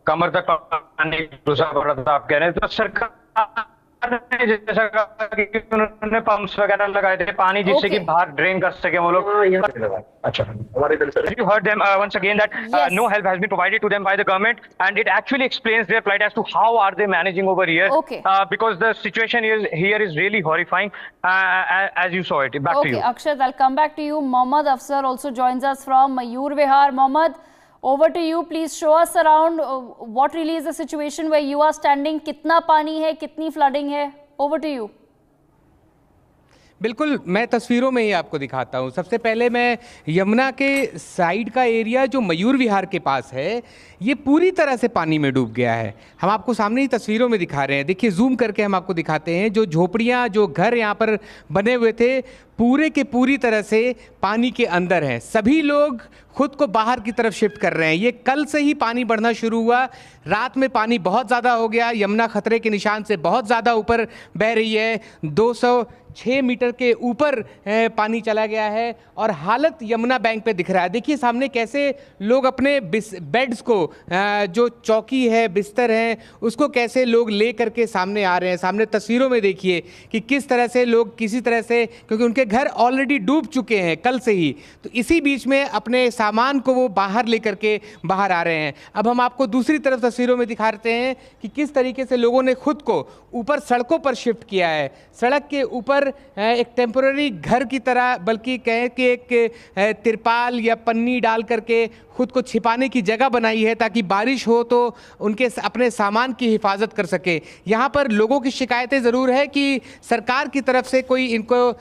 [SPEAKER 8] कमर तक पानी घुसा पड़ा था आप कह रहे हैं। तो सरकार जैसा कि उन्होंने पंप्स वगैरह लगाए थे पानी, जिससे कि बाहर ड्रेन कर सके वो लोग।
[SPEAKER 13] अच्छा, हमारे इधर से
[SPEAKER 8] You heard them once again that no help has been provided to them by the government, and it actually explains their plight as to how are they managing over here.
[SPEAKER 1] Okay.
[SPEAKER 8] Because the situation here is really horrifying, as you saw it. Back to you.
[SPEAKER 1] Okay, Akshat, I'll come back to you. Mohammad Afsar also joins us from Mayur Vihar. Mohammad, over to you. Please show us around what really is the situation where you are standing. कितना पानी है, कितनी flooding है? Over to you.
[SPEAKER 15] बिल्कुल, मैं तस्वीरों में ही आपको दिखाता हूँ। सबसे पहले मैं यमुना के साइड का एरिया जो मयूर विहार के पास है, ये पूरी तरह से पानी में डूब गया है। हम आपको सामने ही तस्वीरों में दिखा रहे हैं। देखिए, जूम करके हम आपको दिखाते हैं। जो झोपड़ियाँ, जो घर यहाँ पर बने हुए थे, पूरे के पूरी तरह से पानी के अंदर हैं। सभी लोग खुद को बाहर की तरफ शिफ्ट कर रहे हैं। ये कल से ही पानी बढ़ना शुरू हुआ। रात में पानी बहुत ज़्यादा हो गया। यमुना खतरे के निशान से बहुत ज़्यादा ऊपर बह रही है। 206 मीटर के ऊपर पानी चला गया है और हालत यमुना बैंक पे दिख रहा है। देखिए सामने कैसे लोग अपने बेड्स को, जो चौकी है, बिस्तर हैं, उसको कैसे लोग ले करके सामने आ रहे हैं। सामने तस्वीरों में देखिए कि किस तरह से लोग किसी तरह से, क्योंकि उनके घर ऑलरेडी डूब चुके हैं कल से ही, तो इसी बीच में अपने सामान को वो बाहर ले करके बाहर आ रहे हैं। अब हम आपको दूसरी तरफ तस्वीरों में दिखाते हैं कि किस तरीके से लोगों ने खुद को ऊपर सड़कों पर शिफ्ट किया है। सड़क के ऊपर एक टेम्पोररी घर की तरह, बल्कि कहें कि एक तिरपाल या पन्नी डाल करके खुद को छिपाने की जगह बनाई है, ताकि बारिश हो तो उनके अपने सामान की हिफाजत कर सके। यहाँ पर लोगों की शिकायतें ज़रूर है कि सरकार की तरफ से इनको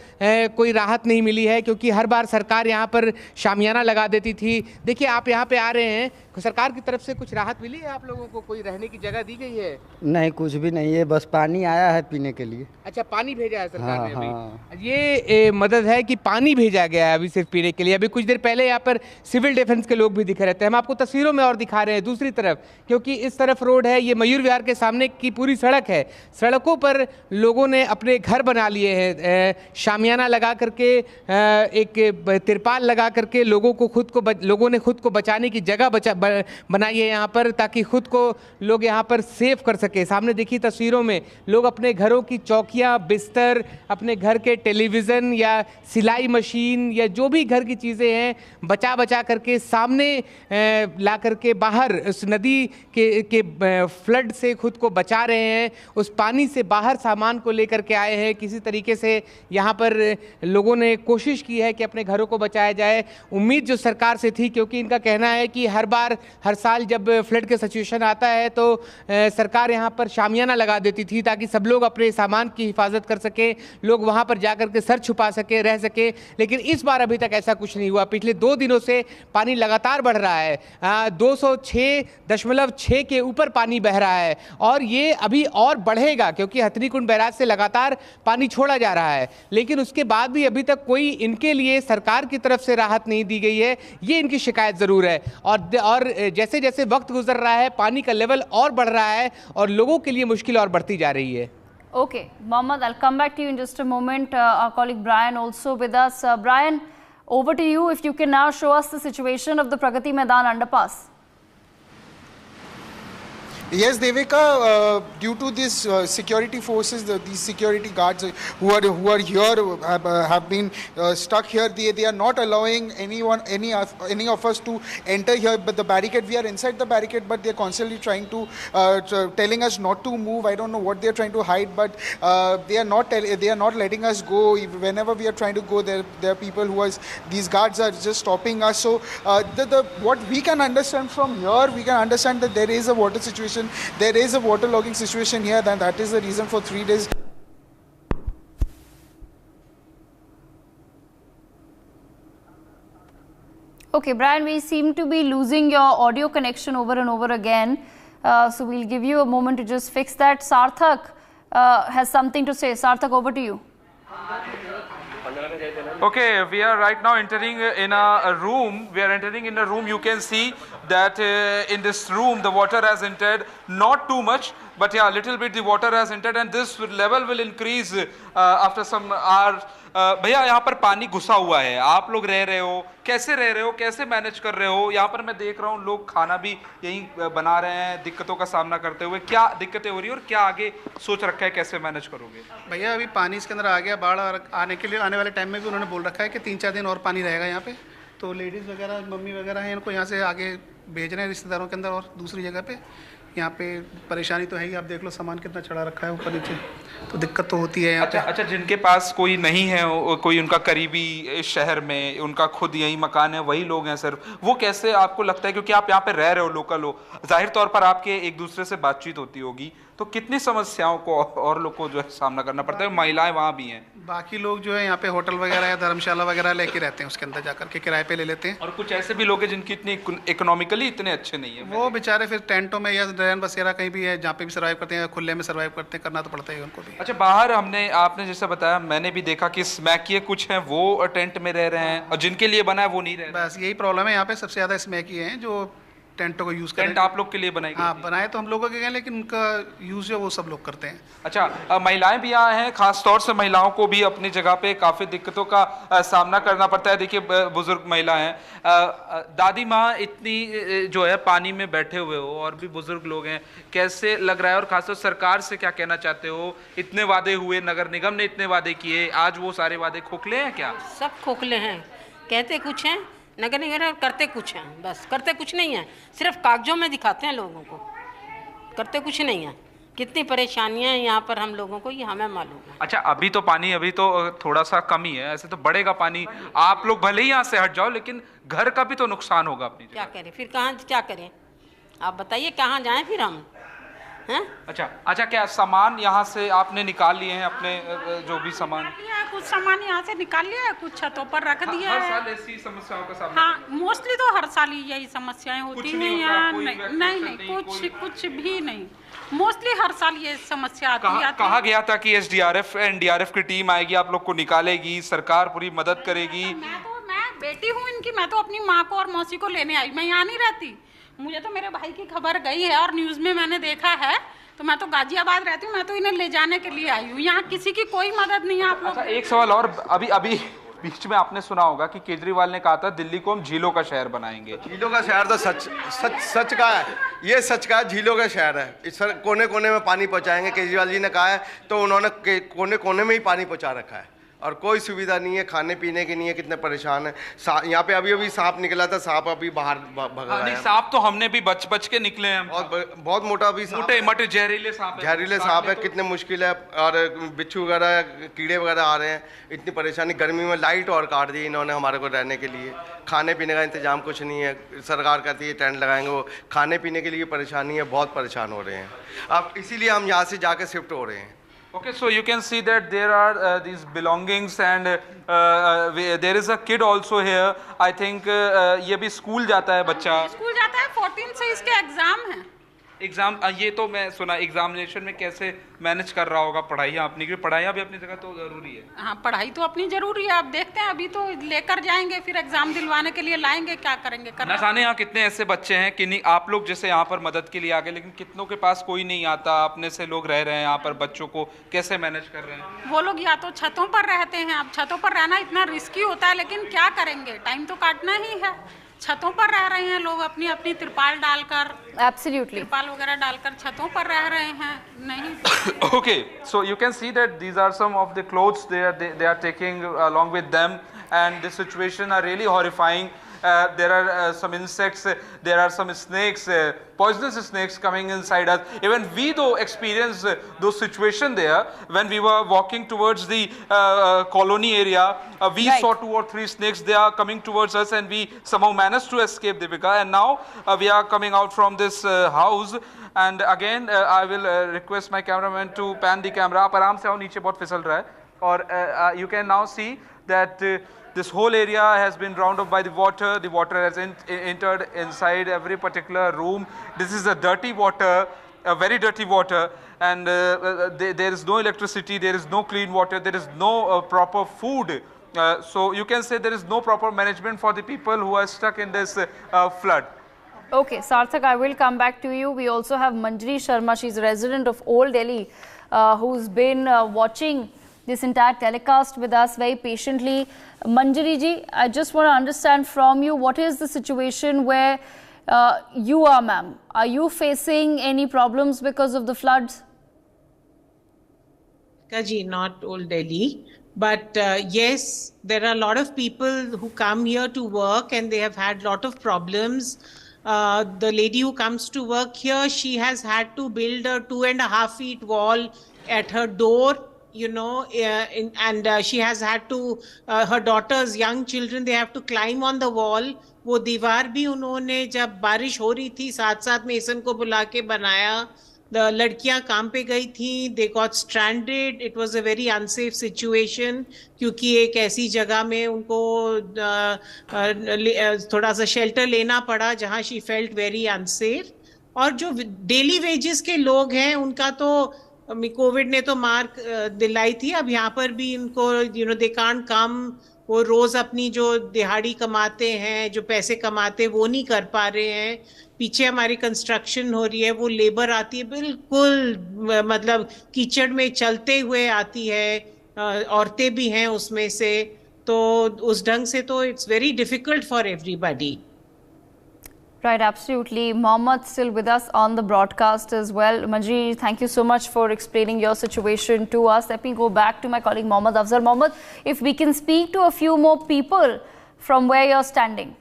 [SPEAKER 15] कोई राहत नहीं मिली है, क्योंकि हर बार सरकार यहाँ पर शामियाना लगा देती थी। देखिए, आप यहाँ पे आ रहे हैं, सरकार की तरफ से कुछ राहत मिली है आप लोगों को? कोई रहने की जगह दी गई है?
[SPEAKER 16] नहीं, कुछ भी नहीं है, बस पानी आया है पीने के लिए।
[SPEAKER 15] अच्छा, पानी भेजा है सरकार ने अभी?
[SPEAKER 16] हाँ।
[SPEAKER 15] ये मदद है कि पानी भेजा गया है अभी सिर्फ पीने के लिए। अभी कुछ देर पहले यहाँ पर सिविल डिफेंस के लोग भी दिख रहे थे। हम आपको तस्वीरों में और दिखा रहे हैं दूसरी तरफ, क्योंकि इस तरफ रोड है, ये मयूर विहार के सामने की पूरी सड़क है। सड़कों पर लोगों ने अपने घर बना लिए हैं, शामियाना लगा करके, एक तिरपाल लगा करके लोगों ने खुद को बचाने की जगह बनाई है यहाँ पर, ताकि खुद को लोग यहाँ पर सेफ कर सके। सामने देखिए तस्वीरों में लोग अपने घरों की चौकियाँ, बिस्तर, अपने घर के टेलीविज़न या सिलाई मशीन या जो भी घर की चीज़ें हैं, बचा करके सामने ला करके बाहर उस नदी के फ्लड से खुद को बचा रहे हैं। उस पानी से बाहर सामान को लेकर के आए हैं। किसी तरीके से यहाँ पर लोगों ने कोशिश की है कि अपने घरों को बचाया जाए। उम्मीद जो सरकार से थी, क्योंकि इनका कहना है कि हर साल जब फ्लड के सिचुएशन आता है तो सरकार यहाँ पर शामियाना लगा देती थी, ताकि सब लोग अपने सामान की हिफाजत कर सकें। लोग लोग वहाँ पर जा कर के सर छुपा सके, रह सके। लेकिन इस बार अभी तक ऐसा कुछ नहीं हुआ। पिछले 2 दिनों से पानी लगातार बढ़ रहा है, 206.6 के ऊपर पानी बह रहा है और ये अभी और बढ़ेगा क्योंकि हथनीकुंड बैराज से लगातार पानी छोड़ा जा रहा है। लेकिन उसके बाद भी अभी तक कोई इनके लिए सरकार की तरफ से राहत नहीं दी गई है, ये इनकी शिकायत ज़रूर है। और जैसे जैसे वक्त गुजर रहा है पानी का लेवल और बढ़ रहा है और लोगों के लिए मुश्किल और बढ़ती जा रही है।
[SPEAKER 1] Okay, Mohammed, I'll come back to you in just a moment. Our colleague Brian also with us. Brian, over to you. If you can now show us the situation of the Pragati Maidan underpass.
[SPEAKER 7] Yes, Devika, due to this security forces, these security guards who are here have been stuck here. They are not allowing any of us to enter here. But the barricade, we are inside the barricade, but they are constantly trying to telling us not to move. I don't know what they are trying to hide, but they are not letting us go. Whenever we are trying to go, there are people who are, these guards are just stopping us. So what we can understand from here, we can understand that there is a water situation. There is a waterlogging situation here, and that is the reason for 3 days.
[SPEAKER 1] Okay, Brian, we seem to be losing your audio connection over and over again. So we'll give you a moment to just fix that. Sarthak has something to say. Sarthak, over to you.
[SPEAKER 2] Okay, we are right now entering in a room. We are entering in a room. You can see that in this room the water has entered, not too much, but yeah, a little bit the water has entered, and this level will increase after some hours. भैया यहाँ पर पानी घुसा हुआ है, आप लोग रह रहे हो, कैसे रह रहे हो, कैसे मैनेज कर रहे हो? यहाँ पर मैं देख रहा हूँ लोग खाना भी यहीं बना रहे हैं, दिक्कतों का सामना करते हुए। क्या दिक्कतें हो रही है और क्या आगे सोच रखा है, कैसे मैनेज करोगे?
[SPEAKER 17] भैया अभी पानी इसके अंदर आ गया, बाढ़ आने के लिए आने वाले टाइम में भी उन्होंने बोल रखा है कि 3-4 दिन और पानी रहेगा यहाँ पे। तो लेडीज़ वगैरह, मम्मी वगैरह हैं, इनको यहाँ से आगे भेज रहे हैं रिश्तेदारों के अंदर और दूसरी जगह पे। यहाँ पे परेशानी तो है ही, आप देख लो सामान कितना चढ़ा रखा है ऊपर नीचे, तो दिक्कत तो होती है यहाँ पे।
[SPEAKER 2] अच्छा, जिनके पास कोई नहीं है, कोई उनका करीबी शहर में उनका खुद यही मकान है, वही लोग हैं सर, वो कैसे आपको लगता है, क्योंकि आप यहाँ पे रह रहे हो, लोकल हो, जाहिर तौर पर आपके एक दूसरे से बातचीत होती होगी, तो कितनी समस्याओं को और लोग को जो है सामना करना पड़ता है? महिलाएं वहाँ भी हैं,
[SPEAKER 17] बाकी लोग जो है यहाँ पे होटल वगैरह या धर्मशाला वगैरह लेके रहते हैं, उसके अंदर जाकर के किराए पे ले लेते हैं।
[SPEAKER 2] और कुछ ऐसे भी लोग हैं जिनकी इतनी इकोनॉमिकली इतने अच्छे नहीं है,
[SPEAKER 17] वो बेचारे फिर टेंटों में या रैन बसेरा कहीं भी है जहाँ पे भी सर्वाइव करते हैं, खुले में सर्वाइव करते हैं, करना तो पड़ता है उनको भी।
[SPEAKER 2] अच्छा, बाहर आपने जैसे बताया, मैंने भी देखा कि स्मैकिए कुछ हैं वो टेंट में रह रहे हैं और जिनके लिए बना है वो नहीं रह रहे।
[SPEAKER 17] बस यही प्रॉब्लम है यहाँ पे, सबसे ज़्यादा स्मैकिए हैं जो टेंटों को यूज़ करें।
[SPEAKER 2] टेंट आप लोग के लिए बनाई?
[SPEAKER 17] हाँ, बनाए तो हम लोगों के हैं, लेकिन उनका यूज़ जो वो सब लोग करते हैं।
[SPEAKER 2] अच्छा, महिलाएं भी यहाँ हैं, खास तौर से महिलाओं को भी अपनी जगह पे काफ़ी दिक्कतों का सामना करना पड़ता है। देखिए, बुजुर्ग महिला हैं, दादी माँ इतनी जो है पानी में बैठे हुए हो और भी बुजुर्ग लोग हैं, कैसे लग रहा है? और खासतौर सरकार से क्या कहना चाहते हो? इतने वादे हुए, नगर निगम ने इतने वादे किए, आज वो सारे वादे खोखले हैं क्या?
[SPEAKER 18] सब खोखले हैं, कहते कुछ हैं, नगर निगम करते कुछ हैं, बस करते कुछ नहीं है, सिर्फ कागजों में दिखाते हैं लोगों को, करते कुछ नहीं है। कितनी परेशानियां हैं यहाँ पर हम लोगों को, ये हमें मालूम है।
[SPEAKER 2] अच्छा, अभी तो पानी अभी तो थोड़ा सा कम ही है, ऐसे तो बढ़ेगा पानी, आप लोग भले ही यहाँ से हट जाओ, लेकिन घर का भी तो नुकसान होगा अपनी।
[SPEAKER 18] क्या करें फिर, कहाँ क्या करें आप बताइए, कहाँ जाएं फिर हम हैं?
[SPEAKER 2] अच्छा, क्या सामान यहाँ से आपने निकाल लिए हैं, अपने जो भी सामान?
[SPEAKER 19] कुछ सामान यहाँ से निकाल लिया है, कुछ छतों पर रख दिया है।
[SPEAKER 2] हर साल ऐसी समस्याओं का सामना?
[SPEAKER 19] हाँ, मोस्टली तो हर साल ही यही समस्याएं होती हैं यहाँ। नहीं, कुछ भी नहीं, मोस्टली हर साल ये समस्या आती है।
[SPEAKER 2] कहा गया था कि SDRF NDRF की टीम आएगी, आप लोग को निकालेगी, सरकार पूरी मदद करेगी।
[SPEAKER 19] मैं बेटी हूँ इनकी, मैं तो अपनी माँ को और मौसी को लेने आई, मैं यहाँ नहीं रहती। मुझे तो मेरे भाई की खबर गई है और न्यूज़ में मैंने देखा है, तो मैं तो गाजियाबाद रहती हूँ, मैं तो इन्हें ले जाने के लिए आई हूँ। यहाँ किसी की कोई मदद नहीं है। आप लोग,
[SPEAKER 2] एक सवाल और, अभी बीच में आपने सुना होगा कि केजरीवाल ने कहा था दिल्ली को हम झीलों का शहर बनाएंगे।
[SPEAKER 11] झीलों का शहर तो सच का है, ये सच का झीलों का शहर है। इस कोने कोने में पानी पहुँचाएंगे, केजरीवाल जी ने कहा है, तो उन्होंने कोने कोने में ही पानी पहुँचा रखा है और कोई सुविधा नहीं है, खाने पीने की नहीं है। कितने परेशान है। यहाँ पे अभी सांप निकला था, सांप अभी बाहर भगा है।
[SPEAKER 2] सांप तो हमने भी बच के निकले हैं,
[SPEAKER 11] बहुत मोटा भी
[SPEAKER 2] मोटे जहरीले सांप
[SPEAKER 11] है, कितने मुश्किल है। और बिच्छू वगैरह, कीड़े वगैरह आ रहे हैं, इतनी परेशानी। गर्मी में लाइट और काट दी इन्होंने हमारे को रहने के लिए, खाने पीने का इंतजाम कुछ नहीं है। सरकार कहती है टेंट लगाएंगे, वो खाने पीने के लिए परेशानी है, बहुत परेशान हो रहे हैं। अब इसीलिए हम यहाँ से जाके शिफ्ट हो रहे हैं।
[SPEAKER 2] Okay, so you can see that there are these belongings and there is a kid also here. I think ये भी स्कूल जाता है बच्चा.
[SPEAKER 19] स्कूल जाता है, 14 से इसके एग्जाम है.
[SPEAKER 2] एग्जाम, ये तो मैं सुना एग्जामिनेशन में कैसे मैनेज कर रहा होगा पढ़ाइयाँ अपनी, क्योंकि पढ़ाइयाँ भी अपनी जगह तो जरूरी है.
[SPEAKER 19] हाँ, पढ़ाई तो अपनी जरूरी है. अब देखते हैं, अभी तो लेकर जाएंगे, फिर एग्जाम दिलवाने के लिए लाएंगे, क्या करेंगे.
[SPEAKER 2] न जाने यहाँ कितने ऐसे बच्चे हैं कि नहीं, आप लोग जैसे यहाँ पर मदद के लिए आ गए, लेकिन कितनों के पास कोई नहीं आता, अपने से लोग रह रहे हैं यहाँ पर, बच्चों को कैसे मैनेज कर रहे हैं.
[SPEAKER 19] वो लोग या तो छतों पर रहते हैं. अब छतों पर रहना इतना रिस्की होता है, लेकिन क्या करेंगे, टाइम तो काटना ही है. छतों पर रह रहे हैं लोग, अपनी अपनी तिरपाल डालकर.
[SPEAKER 1] Absolutely.
[SPEAKER 19] तिरपाल वगैरह डालकर छतों पर रह रहे हैं. नहीं.
[SPEAKER 2] Okay, so you can see that these are some of the clothes they are taking along with them, and the situation are really horrifying. There are some insects, there are some snakes, poisonous snakes coming inside us. Even we though experienced those situations there when we were walking towards the colony area. We saw 2 or 3 snakes. They are coming towards us, and we somehow managed to escape, Deepika. And now we are coming out from this house. And again, I will request my cameraman to pan the camera. आप आराम से आओ, नीचे बहुत फिसल रहा है. और you can now see that this whole area has been drowned off by the water. The water has entered inside every particular room. This is a dirty water, a very dirty water, and there is no electricity, there is no clean water, there is no proper food. So you can say there is no proper management for the people who are stuck in this flood.
[SPEAKER 1] Okay, Sarthak, I will come back to you. We also have Manjari Sharma. She's a resident of Old Delhi, who's been watching this entire telecast with us very patiently. Manjari ji, I just want to understand from you, what is the situation where you are, ma'am? Are you facing any problems because of the floods?
[SPEAKER 20] Kaji, not Old Delhi. But yes, there are a lot of people who come here to work and they have had a lot of problems. The lady who comes to work here, she has had to build a 2.5 feet wall at her door. You know, and she has had to, her daughters, young children, they have to climb on the wall. वो दीवार भी उन्होंने जब बारिश हो रही थी साथ साथ में मेसन को बुला के बनाया. लड़कियां काम पे गई थी, they got stranded. It was a very unsafe situation क्योंकि एक ऐसी जगह में उनको थोड़ा सा शेल्टर लेना पड़ा जहां she felt very unsafe. और जो डेली वेजेस के लोग हैं उनका तो कोविड ने तो मार दिलाई थी. अब यहाँ पर भी इनको दे कांट कम. वो रोज अपनी जो दिहाड़ी कमाते हैं, जो पैसे कमाते हैं, वो नहीं कर पा रहे हैं. पीछे हमारी कंस्ट्रक्शन हो रही है, वो लेबर आती है बिल्कुल मतलब कीचड़ में चलते हुए आती है. औरतें भी हैं उसमें से. तो उस ढंग से तो it's very difficult for everybody.
[SPEAKER 1] Right, absolutely. Mohammed still with us on the broadcast as well. Manjari, thank you so much for explaining your situation to us. Let me go back to my colleague Mohammed Afzal. Mohammed, if we can speak to a few more people from where you're standing.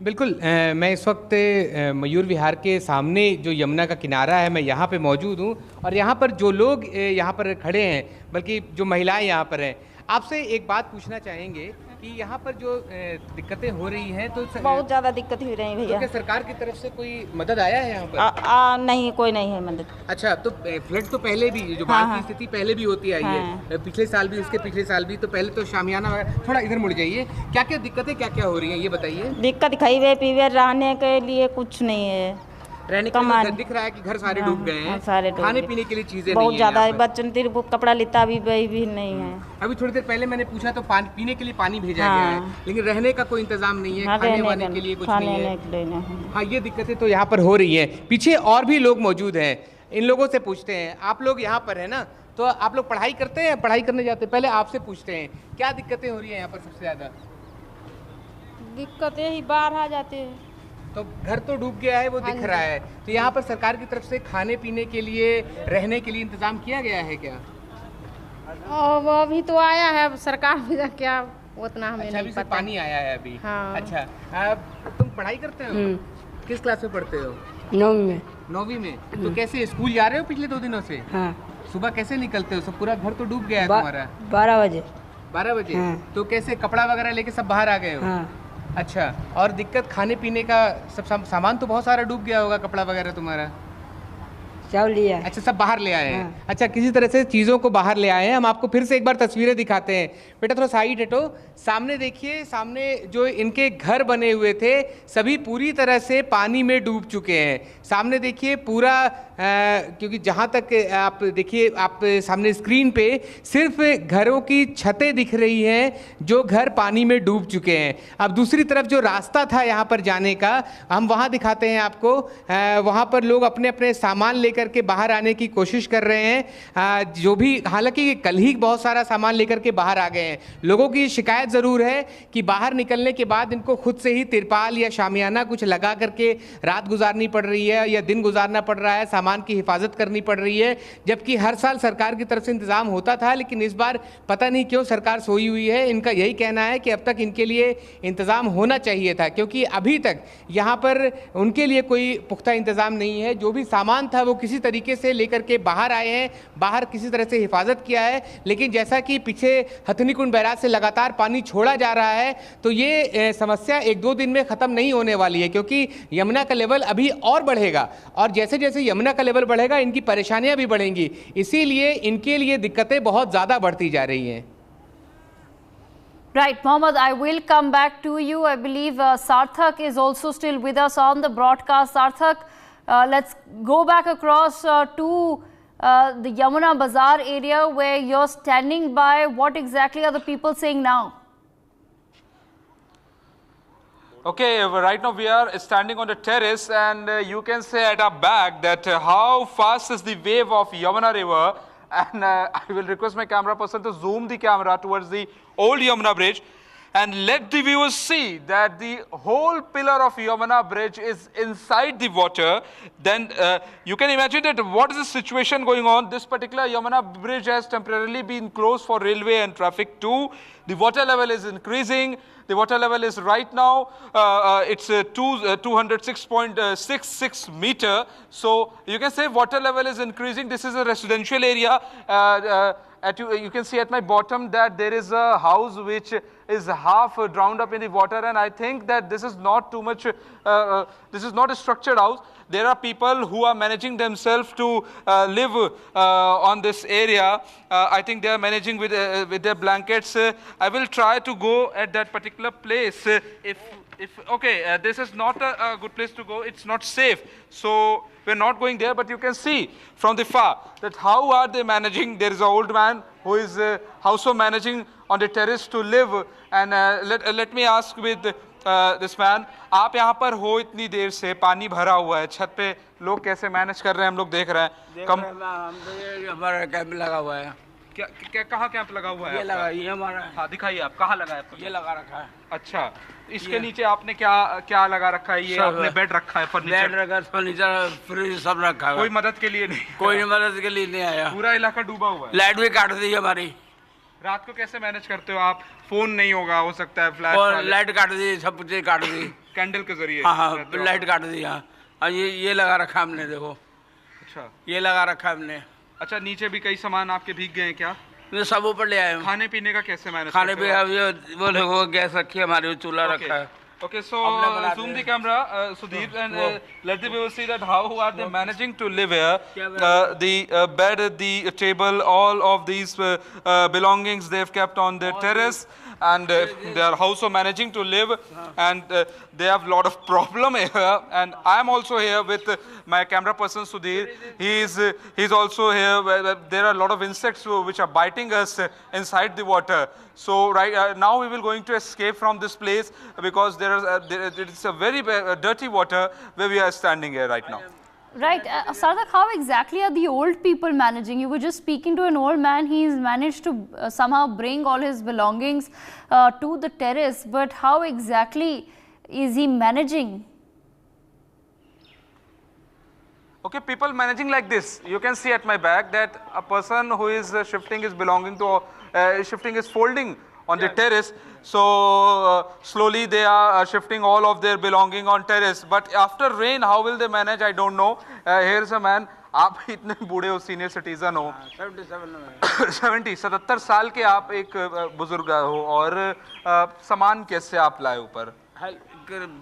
[SPEAKER 15] बिल्कुल, मैं इस वक्त मयूर विहार के सामने जो यमुना का किनारा है, मैं यहाँ पे मौजूद हूँ. और यहाँ पर जो लोग यहाँ पर खड़े हैं, बल्कि जो महिलाएं यहाँ पर हैं, आपसे एक बात पूछना चाहेंगे कि यहाँ पर जो दिक्कतें हो रही हैं तो
[SPEAKER 21] बहुत ज़्यादा दिक्कत हो रही है भैया.
[SPEAKER 15] तो क्या सरकार की तरफ से कोई मदद आया है यहाँ पर?
[SPEAKER 21] नहीं, कोई नहीं है मदद.
[SPEAKER 15] अच्छा, तो फ्लड तो पहले भी जो बाढ़ की स्थिति पहले भी होती आई है, पिछले साल भी, उसके पिछले साल भी. तो पहले तो शामियाना, थोड़ा इधर मुड़ जाइए, क्या क्या दिक्कतें क्या क्या हो रही हैं ये बताइए.
[SPEAKER 21] दिक्कत खाइए पीवे रहने के लिए कुछ नहीं है.
[SPEAKER 15] रहने के लिए दिख रहा है कि घर सारे डूब गए हैं. सारे खाने पीने के लिए चीजें
[SPEAKER 21] बहुत ज्यादा है. बच्चन तिर कपड़ा लिता भी नहीं है.
[SPEAKER 15] अभी थोड़ी देर पहले मैंने पूछा तो पीने के लिए पानी भेजा गया है, लेकिन रहने का कोई इंतजाम नहीं है. खाने वाने के लिए कुछ नहीं है. हाँ, ये दिक्कतें तो यहाँ पर हो रही है. पीछे और भी लोग मौजूद हैं, इन लोगों से पूछते हैं. आप लोग यहाँ पर है ना, तो आप लोग पढ़ाई करते हैं, पढ़ाई करने जाते हैं, पहले आपसे पूछते हैं क्या दिक्कतें हो रही है यहाँ पर सबसे ज्यादा.
[SPEAKER 21] दिक्कतें ही बाहर आ जाते हैं.
[SPEAKER 15] तो घर तो डूब गया है, वो दिख रहा है. तो यहाँ पर सरकार की तरफ से खाने पीने के लिए, रहने के लिए इंतजाम किया गया है क्या?
[SPEAKER 21] वो अभी तो आया है सरकार भी, क्या उतना हमें
[SPEAKER 15] अच्छा,
[SPEAKER 21] नहीं पता.
[SPEAKER 15] पानी आया है अभी.
[SPEAKER 21] हाँ.
[SPEAKER 15] अच्छा, तुम पढ़ाई करते हो? किस क्लास में पढ़ते हो?
[SPEAKER 21] 9वीं में.
[SPEAKER 15] 9वीं में. तो कैसे स्कूल जा रहे हो पिछले 2 दिनों से?
[SPEAKER 21] हाँ.
[SPEAKER 15] सुबह कैसे निकलते हो? सब पूरा घर तो डूब गया है तुम्हारा.
[SPEAKER 21] 12 बजे.
[SPEAKER 15] 12 बजे. तो कैसे कपड़ा वगैरह लेके सब बाहर आ गए हो?
[SPEAKER 21] हाँ.
[SPEAKER 15] अच्छा, और दिक्कत खाने पीने का सब सामान तो बहुत सारा डूब गया होगा, कपड़ा वगैरह तुम्हारा.
[SPEAKER 3] चावल लिया।
[SPEAKER 15] अच्छा, सब बाहर ले आए हैं। अच्छा, किसी तरह से चीज़ों को बाहर ले आए हैं। हम आपको फिर से एक बार तस्वीरें दिखाते हैं। बेटा थोड़ा साइड हटो। सामने देखिए, सामने जो इनके घर बने हुए थे सभी पूरी तरह से पानी में डूब चुके हैं। सामने देखिए पूरा क्योंकि जहाँ तक आप देखिए, आप सामने स्क्रीन पे सिर्फ घरों की छतें दिख रही हैं जो घर पानी में डूब चुके हैं। अब दूसरी तरफ जो रास्ता था यहाँ पर जाने का, हम वहाँ दिखाते हैं आपको। वहाँ पर लोग अपने अपने सामान लेकर के बाहर आने की कोशिश कर रहे हैं। जो भी, हालांकि कल ही बहुत सारा सामान लेकर के बाहर आ गए हैं। लोगों की शिकायत ज़रूर है कि बाहर निकलने के बाद इनको खुद से ही तिरपाल या शामियाना कुछ लगा करके रात गुजारनी पड़ रही है या दिन गुजारना पड़ रहा है, सामान की हिफाजत करनी पड़ रही है। जबकि हर साल सरकार की तरफ से इंतजाम होता था, लेकिन इस बार पता नहीं क्यों सरकार सोई हुई है। इनका यही कहना है कि अब तक इनके लिए इंतजाम होना चाहिए था, क्योंकि अभी तक यहाँ पर उनके लिए कोई पुख्ता इंतजाम नहीं है। जो भी सामान था वो किसी तरीके से लेकर के बाहर आए हैं, बाहर किसी तरह से हिफाजत किया है। लेकिन जैसा कि पीछे हथनीकुंड बैराज से लगातार पानी छोड़ा जा रहा है, तो ये समस्या एक दो दिन में ख़त्म नहीं होने वाली है, क्योंकि यमुना का लेवल अभी और बढ़ेगा और जैसे जैसे यमुना का लेवल बढ़ेगा इनकी परेशानियां भी बढ़ेंगी। इसीलिए इनके लिए दिक्कतें बहुत ज़्यादा बढ़ती जा रही हैं।
[SPEAKER 1] Right, Mohammed, I will come back to you. I believe Sarthak is also still with us on the broadcast. Sarthak, let's go back across to the Yamuna Bazaar area where you're standing by. What exactly are the people saying now?
[SPEAKER 2] Okay, right now we are standing on the terrace, and you can say at our back that how fast is the wave of Yamuna River. And I will request my camera person to zoom the camera towards the old Yamuna Bridge and let the viewers see that the whole pillar of Yamuna Bridge is inside the water. Then you can imagine that what is the situation going on. This particular Yamuna Bridge has temporarily been closed for railway and traffic too. The water level is increasing. The water level is right now, it's 206.66 meter. So you can say water level is increasing. This is a residential area. You can see at my bottom that there is a house which is half drowned up in the water, and I think that this is not too much, this is not a structured house. There are people who are managing themselves to live on this area. I think they are managing with their blankets. I will try to go at that particular place. Okay, this is not a good place to go. It's not safe. So we're not going there, but you can see from the far that how are they managing. There is an old man who is also managing on the terrace to live. And let me ask with this man, आप यहाँ पर हो इतनी देर से, पानी भरा हुआ है छत पे, लोग कैसे मैनेज कर रहे हैं हम लोग देख रहे हैं।
[SPEAKER 22] हमारा कैंप लगा हुआ है।
[SPEAKER 2] क्या कहाँ कैंप लगा हुआ है?
[SPEAKER 22] ये लगा, ये हमारा।
[SPEAKER 2] हाँ दिखाइए आप, कहाँ लगा है आपको?
[SPEAKER 22] ये लगा रखा है।
[SPEAKER 2] अच्छा, इसके नीचे आपने क्या लगा रखा है? ये आपने बेड रखा है, फर्नीचर?
[SPEAKER 22] बेड रखा, फर्नीचर, फ्रिज सब रखा है।
[SPEAKER 2] कोई मदद के लिए नहीं?
[SPEAKER 22] कोई मदद के लिए नहीं आया।
[SPEAKER 2] पूरा इलाका डूबा हुआ है।
[SPEAKER 22] लाइट भी काट दी हमारी।
[SPEAKER 2] रात को कैसे मैनेज करते हो आप? फोन नहीं होगा, हो सकता है फ्लैश।
[SPEAKER 22] लाइट काट दी, सब कुछ काट दी।
[SPEAKER 2] कैंडल के जरिए?
[SPEAKER 22] हाँ, लाइट काट दी। हाँ, ये लगा रखा हमने, देखो।
[SPEAKER 2] अच्छा,
[SPEAKER 22] ये लगा रखा हमने।
[SPEAKER 2] अच्छा, नीचे भी कई सामान आपके भीग गए हैं क्या?
[SPEAKER 22] सब ऊपर ले आए।
[SPEAKER 2] खाने पीने का कैसे मैनेज?
[SPEAKER 22] खाने पीने वो देखो, गैस रखी है हमारी, चूल्हा रखा है।
[SPEAKER 2] Okay, so zoom the camera, Sudhir, and let the viewers see that how are they managing to live here. The bed, the table, all of these belongings they've kept on their terrace, and they are also managing to live, and they have a lot of problem here. And I'm also here with my camera person Sudhir. He's also here. There are a lot of insects which are biting us inside the water. So right now we will going to escape from this place because it's a very dirty water where we are standing here right now.
[SPEAKER 1] Right. Sarthak, how exactly are the old people managing? You were just speaking to an old man. He's managed to somehow bring all his belongings to the terrace. But how exactly is he managing?
[SPEAKER 2] Okay, people managing like this. You can see at my back that a person who is shifting his belonging to, shifting his folding on the terrace. So slowly they are shifting all of their belonging on terrace. But after rain, how will they manage? I don't know. Here's a man. आप इतने बूढ़े हो, senior citizen हो, 77 साल के आप एक बुजुर्ग हो, और सामान कैसे आप लाए ऊपर?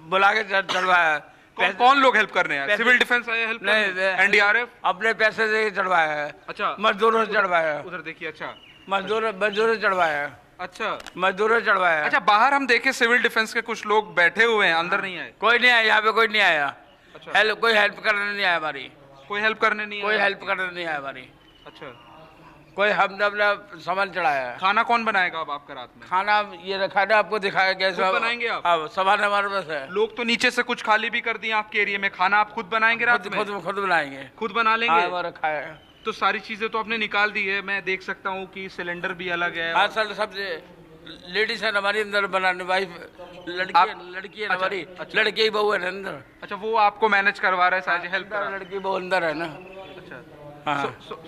[SPEAKER 22] बुला के चढ़वाया,
[SPEAKER 2] कौन लोग हेल्प कर रहे हैं? सिविल डिफेंस आया हेल्प?
[SPEAKER 22] नहीं,
[SPEAKER 2] एनडीआरएफ
[SPEAKER 22] अपने पैसे से चढ़वाया है।
[SPEAKER 2] अच्छा,
[SPEAKER 22] मजदूरों से चढ़वाया है।
[SPEAKER 2] उधर देखिए। अच्छा,
[SPEAKER 22] मजदूरों से चढ़वाया है।
[SPEAKER 2] अच्छा,
[SPEAKER 22] मजदूरों से चढ़वाया है।
[SPEAKER 2] अच्छा, बाहर हम देखे सिविल डिफेंस के कुछ लोग बैठे हुए हैं, अंदर नहीं आए?
[SPEAKER 22] कोई नहीं आया, यहाँ पे कोई नहीं आया। अच्छा, कोई हेल्प करने नहीं आया हमारी।
[SPEAKER 2] कोई हेल्प करने नहीं आया?
[SPEAKER 22] कोई हेल्प करने नहीं आया हमारी।
[SPEAKER 2] अच्छा,
[SPEAKER 22] कोई हमने अपना सामान चढ़ाया है।
[SPEAKER 2] खाना कौन बनाएगा अब आपका रात में?
[SPEAKER 22] खाना ये रखा है, आपको दिखाया कैसे
[SPEAKER 2] बनाएंगे आप?
[SPEAKER 22] सामान हमारे पास है।
[SPEAKER 2] लोग तो नीचे से कुछ खाली भी कर दिए आपके एरिया में, खाना आप खुद बनाएंगे रात में?
[SPEAKER 22] खुद बनाएंगे।
[SPEAKER 2] खुद बना लेंगे?
[SPEAKER 22] वो रखा है।
[SPEAKER 2] तो सारी चीजें तो आपने निकाल दी है, मैं देख सकता हूँ कि सिलेंडर भी अलग है।
[SPEAKER 22] हाँ सर, सब लेडीज है हमारी अंदर बनाने, वाइफ लड़की है हमारी। लड़की की बहू है अंदर।
[SPEAKER 2] अच्छा, वो आपको मैनेज करवा रहा है सारी हेल्प?
[SPEAKER 22] लड़की बहू अंदर है ना।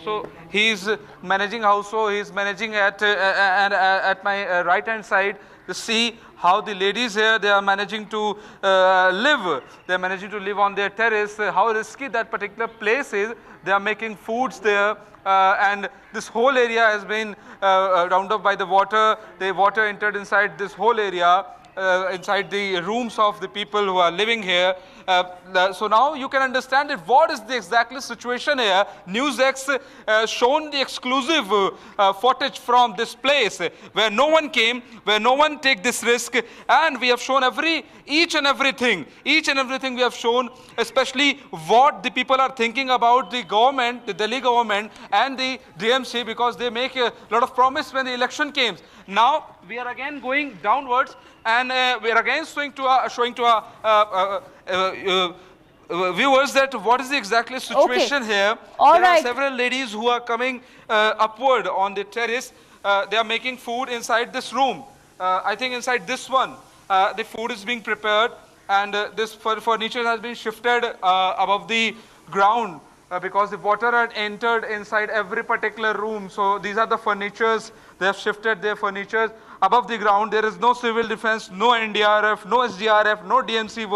[SPEAKER 2] So he is managing household. He is managing at my right hand side. To see how the ladies here, they are managing to live. They are managing to live on their terrace. How risky that particular place is. They are making foods there. And this whole area has been rounded up by the water. The water entered inside this whole area. Inside the rooms of the people who are living here. So now you can understand that what is the exactly situation here. NewsX shown the exclusive footage from this place where no one came, where no one take this risk, and we have shown each and everything we have shown, especially what the people are thinking about the government, the Delhi government and the DMC, because they make a lot of promise when the election came. Now we are again going downwards, and we are again showing to our viewers that what is the exactly situation here. There are several ladies who are coming upward on the terrace. They are making food inside this room. I think inside this one, the food is being prepared, and this furniture has been shifted above the ground. Because the water had entered inside every particular room. So these are the furnitures. They have shifted their furnitures above the ground. There is no civil defense, no NDRF, no SDRF, no DMC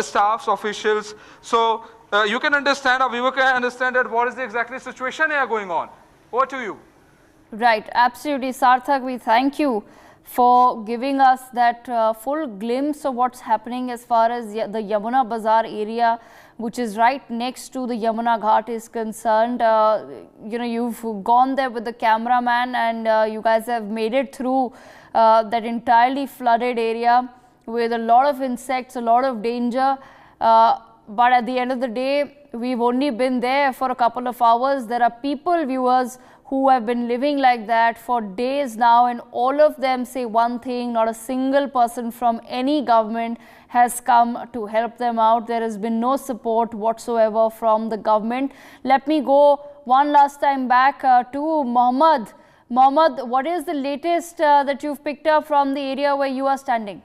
[SPEAKER 2] staffs, officials. So you can understand, or viewer can understand that what is the exactly situation here going on. Over to you.
[SPEAKER 1] Right, absolutely. Sarthak, we thank you for giving us that full glimpse of what's happening as far as the Yamuna Bazaar area, which is right next to the Yamuna Ghat, is concerned. You know, you've gone there with the cameraman, and you guys have made it through that entirely flooded area with a lot of insects, a lot of danger. But at the end of the day, we've only been there for a couple of hours. There are people, viewers, who have been living like that for days now, and all of them say one thing: not a single person from any government has come to help them out. There has been no support whatsoever from the government. Let me go one last time back to Mohammed. Mohammed, what is the latest that you've picked up from the area where you are standing?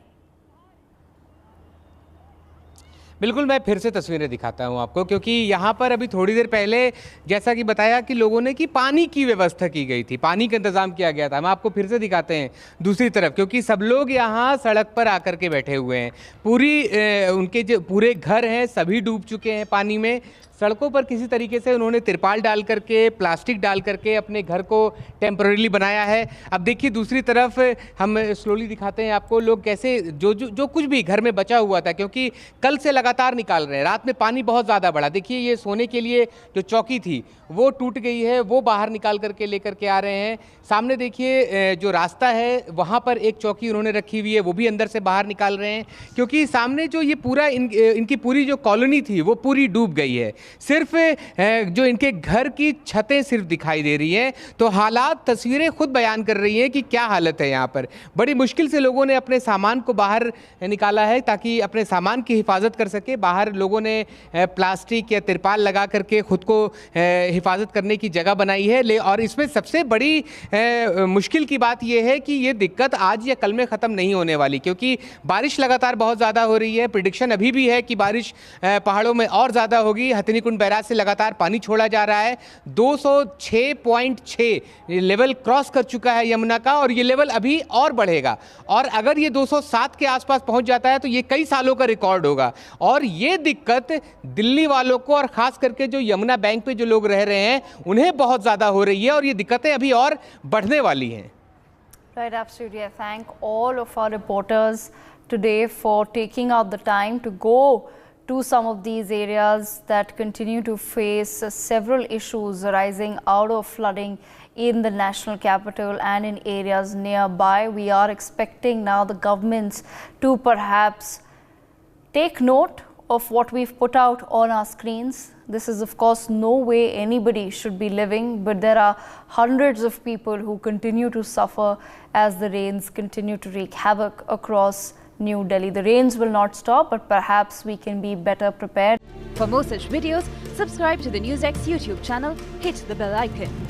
[SPEAKER 15] बिल्कुल, मैं फिर से तस्वीरें दिखाता हूं आपको, क्योंकि यहाँ पर अभी थोड़ी देर पहले जैसा कि बताया कि लोगों ने कि पानी की व्यवस्था की गई थी, पानी का इंतज़ाम किया गया था। हम आपको फिर से दिखाते हैं दूसरी तरफ, क्योंकि सब लोग यहाँ सड़क पर आकर के बैठे हुए हैं। उनके जो पूरे घर हैं सभी डूब चुके हैं पानी में। सड़कों पर किसी तरीके से उन्होंने तिरपाल डाल करके, प्लास्टिक डाल करके अपने घर को टेम्पररीली बनाया है। अब देखिए दूसरी तरफ हम स्लोली दिखाते हैं आपको, लोग कैसे जो कुछ भी घर में बचा हुआ था, क्योंकि कल से लगातार निकाल रहे हैं। रात में पानी बहुत ज़्यादा बढ़ा। देखिए ये सोने के लिए जो चौकी थी वो टूट गई है, वो बाहर निकाल करके लेकर के आ रहे हैं। सामने देखिए जो रास्ता है वहाँ पर एक चौकी उन्होंने रखी हुई है, वो भी अंदर से बाहर निकाल रहे हैं, क्योंकि सामने जो ये पूरा इनकी पूरी जो कॉलोनी थी वो पूरी डूब गई है। सिर्फ जो इनके घर की छतें सिर्फ दिखाई दे रही हैं। तो हालात, तस्वीरें खुद बयान कर रही हैं कि क्या हालत है यहाँ पर। बड़ी मुश्किल से लोगों ने अपने सामान को बाहर निकाला है ताकि अपने सामान की हिफाजत कर सके। बाहर लोगों ने प्लास्टिक या तिरपाल लगा करके खुद को हिफाजत करने की जगह बनाई है। और इसमें सबसे बड़ी मुश्किल की बात यह है कि ये दिक्कत आज या कल में ख़त्म नहीं होने वाली, क्योंकि बारिश लगातार बहुत ज़्यादा हो रही है। प्रेडिक्शन अभी भी है कि बारिश पहाड़ों में और ज़्यादा होगी। हथिनीकुंड बैराज से लगातार पानी छोड़ा जा रहा है। 206.6 लेवल क्रॉस कर चुका है यमुना का, और ये लेवल अभी और बढ़ेगा। और अगर ये 207 के आसपास पहुंच जाता है तो ये कई सालों का रिकॉर्ड होगा। और ये दिक्कत दिल्ली वालों को, और ख़ास करके जो यमुना बैंक पे जो लोग रह रहे हैं, उन्हें बहुत ज़्यादा हो रही है, और ये दिक्कतें अभी और बढ़ने वाली हैं।
[SPEAKER 1] Right, absolutely. I thank all of our reporters today for taking out the time to go to some of these areas that continue to face several issues arising out of flooding in the national capital and in areas nearby. We are expecting now the governments to perhaps take note of what we've put out on our screens. This is of course no way anybody should be living, but there are hundreds of people who continue to suffer as the rains continue to wreak havoc across New Delhi. The rains will not stop, but perhaps we can be better prepared.
[SPEAKER 3] For more such videos, subscribe to the NewsX YouTube channel, hit the bell icon.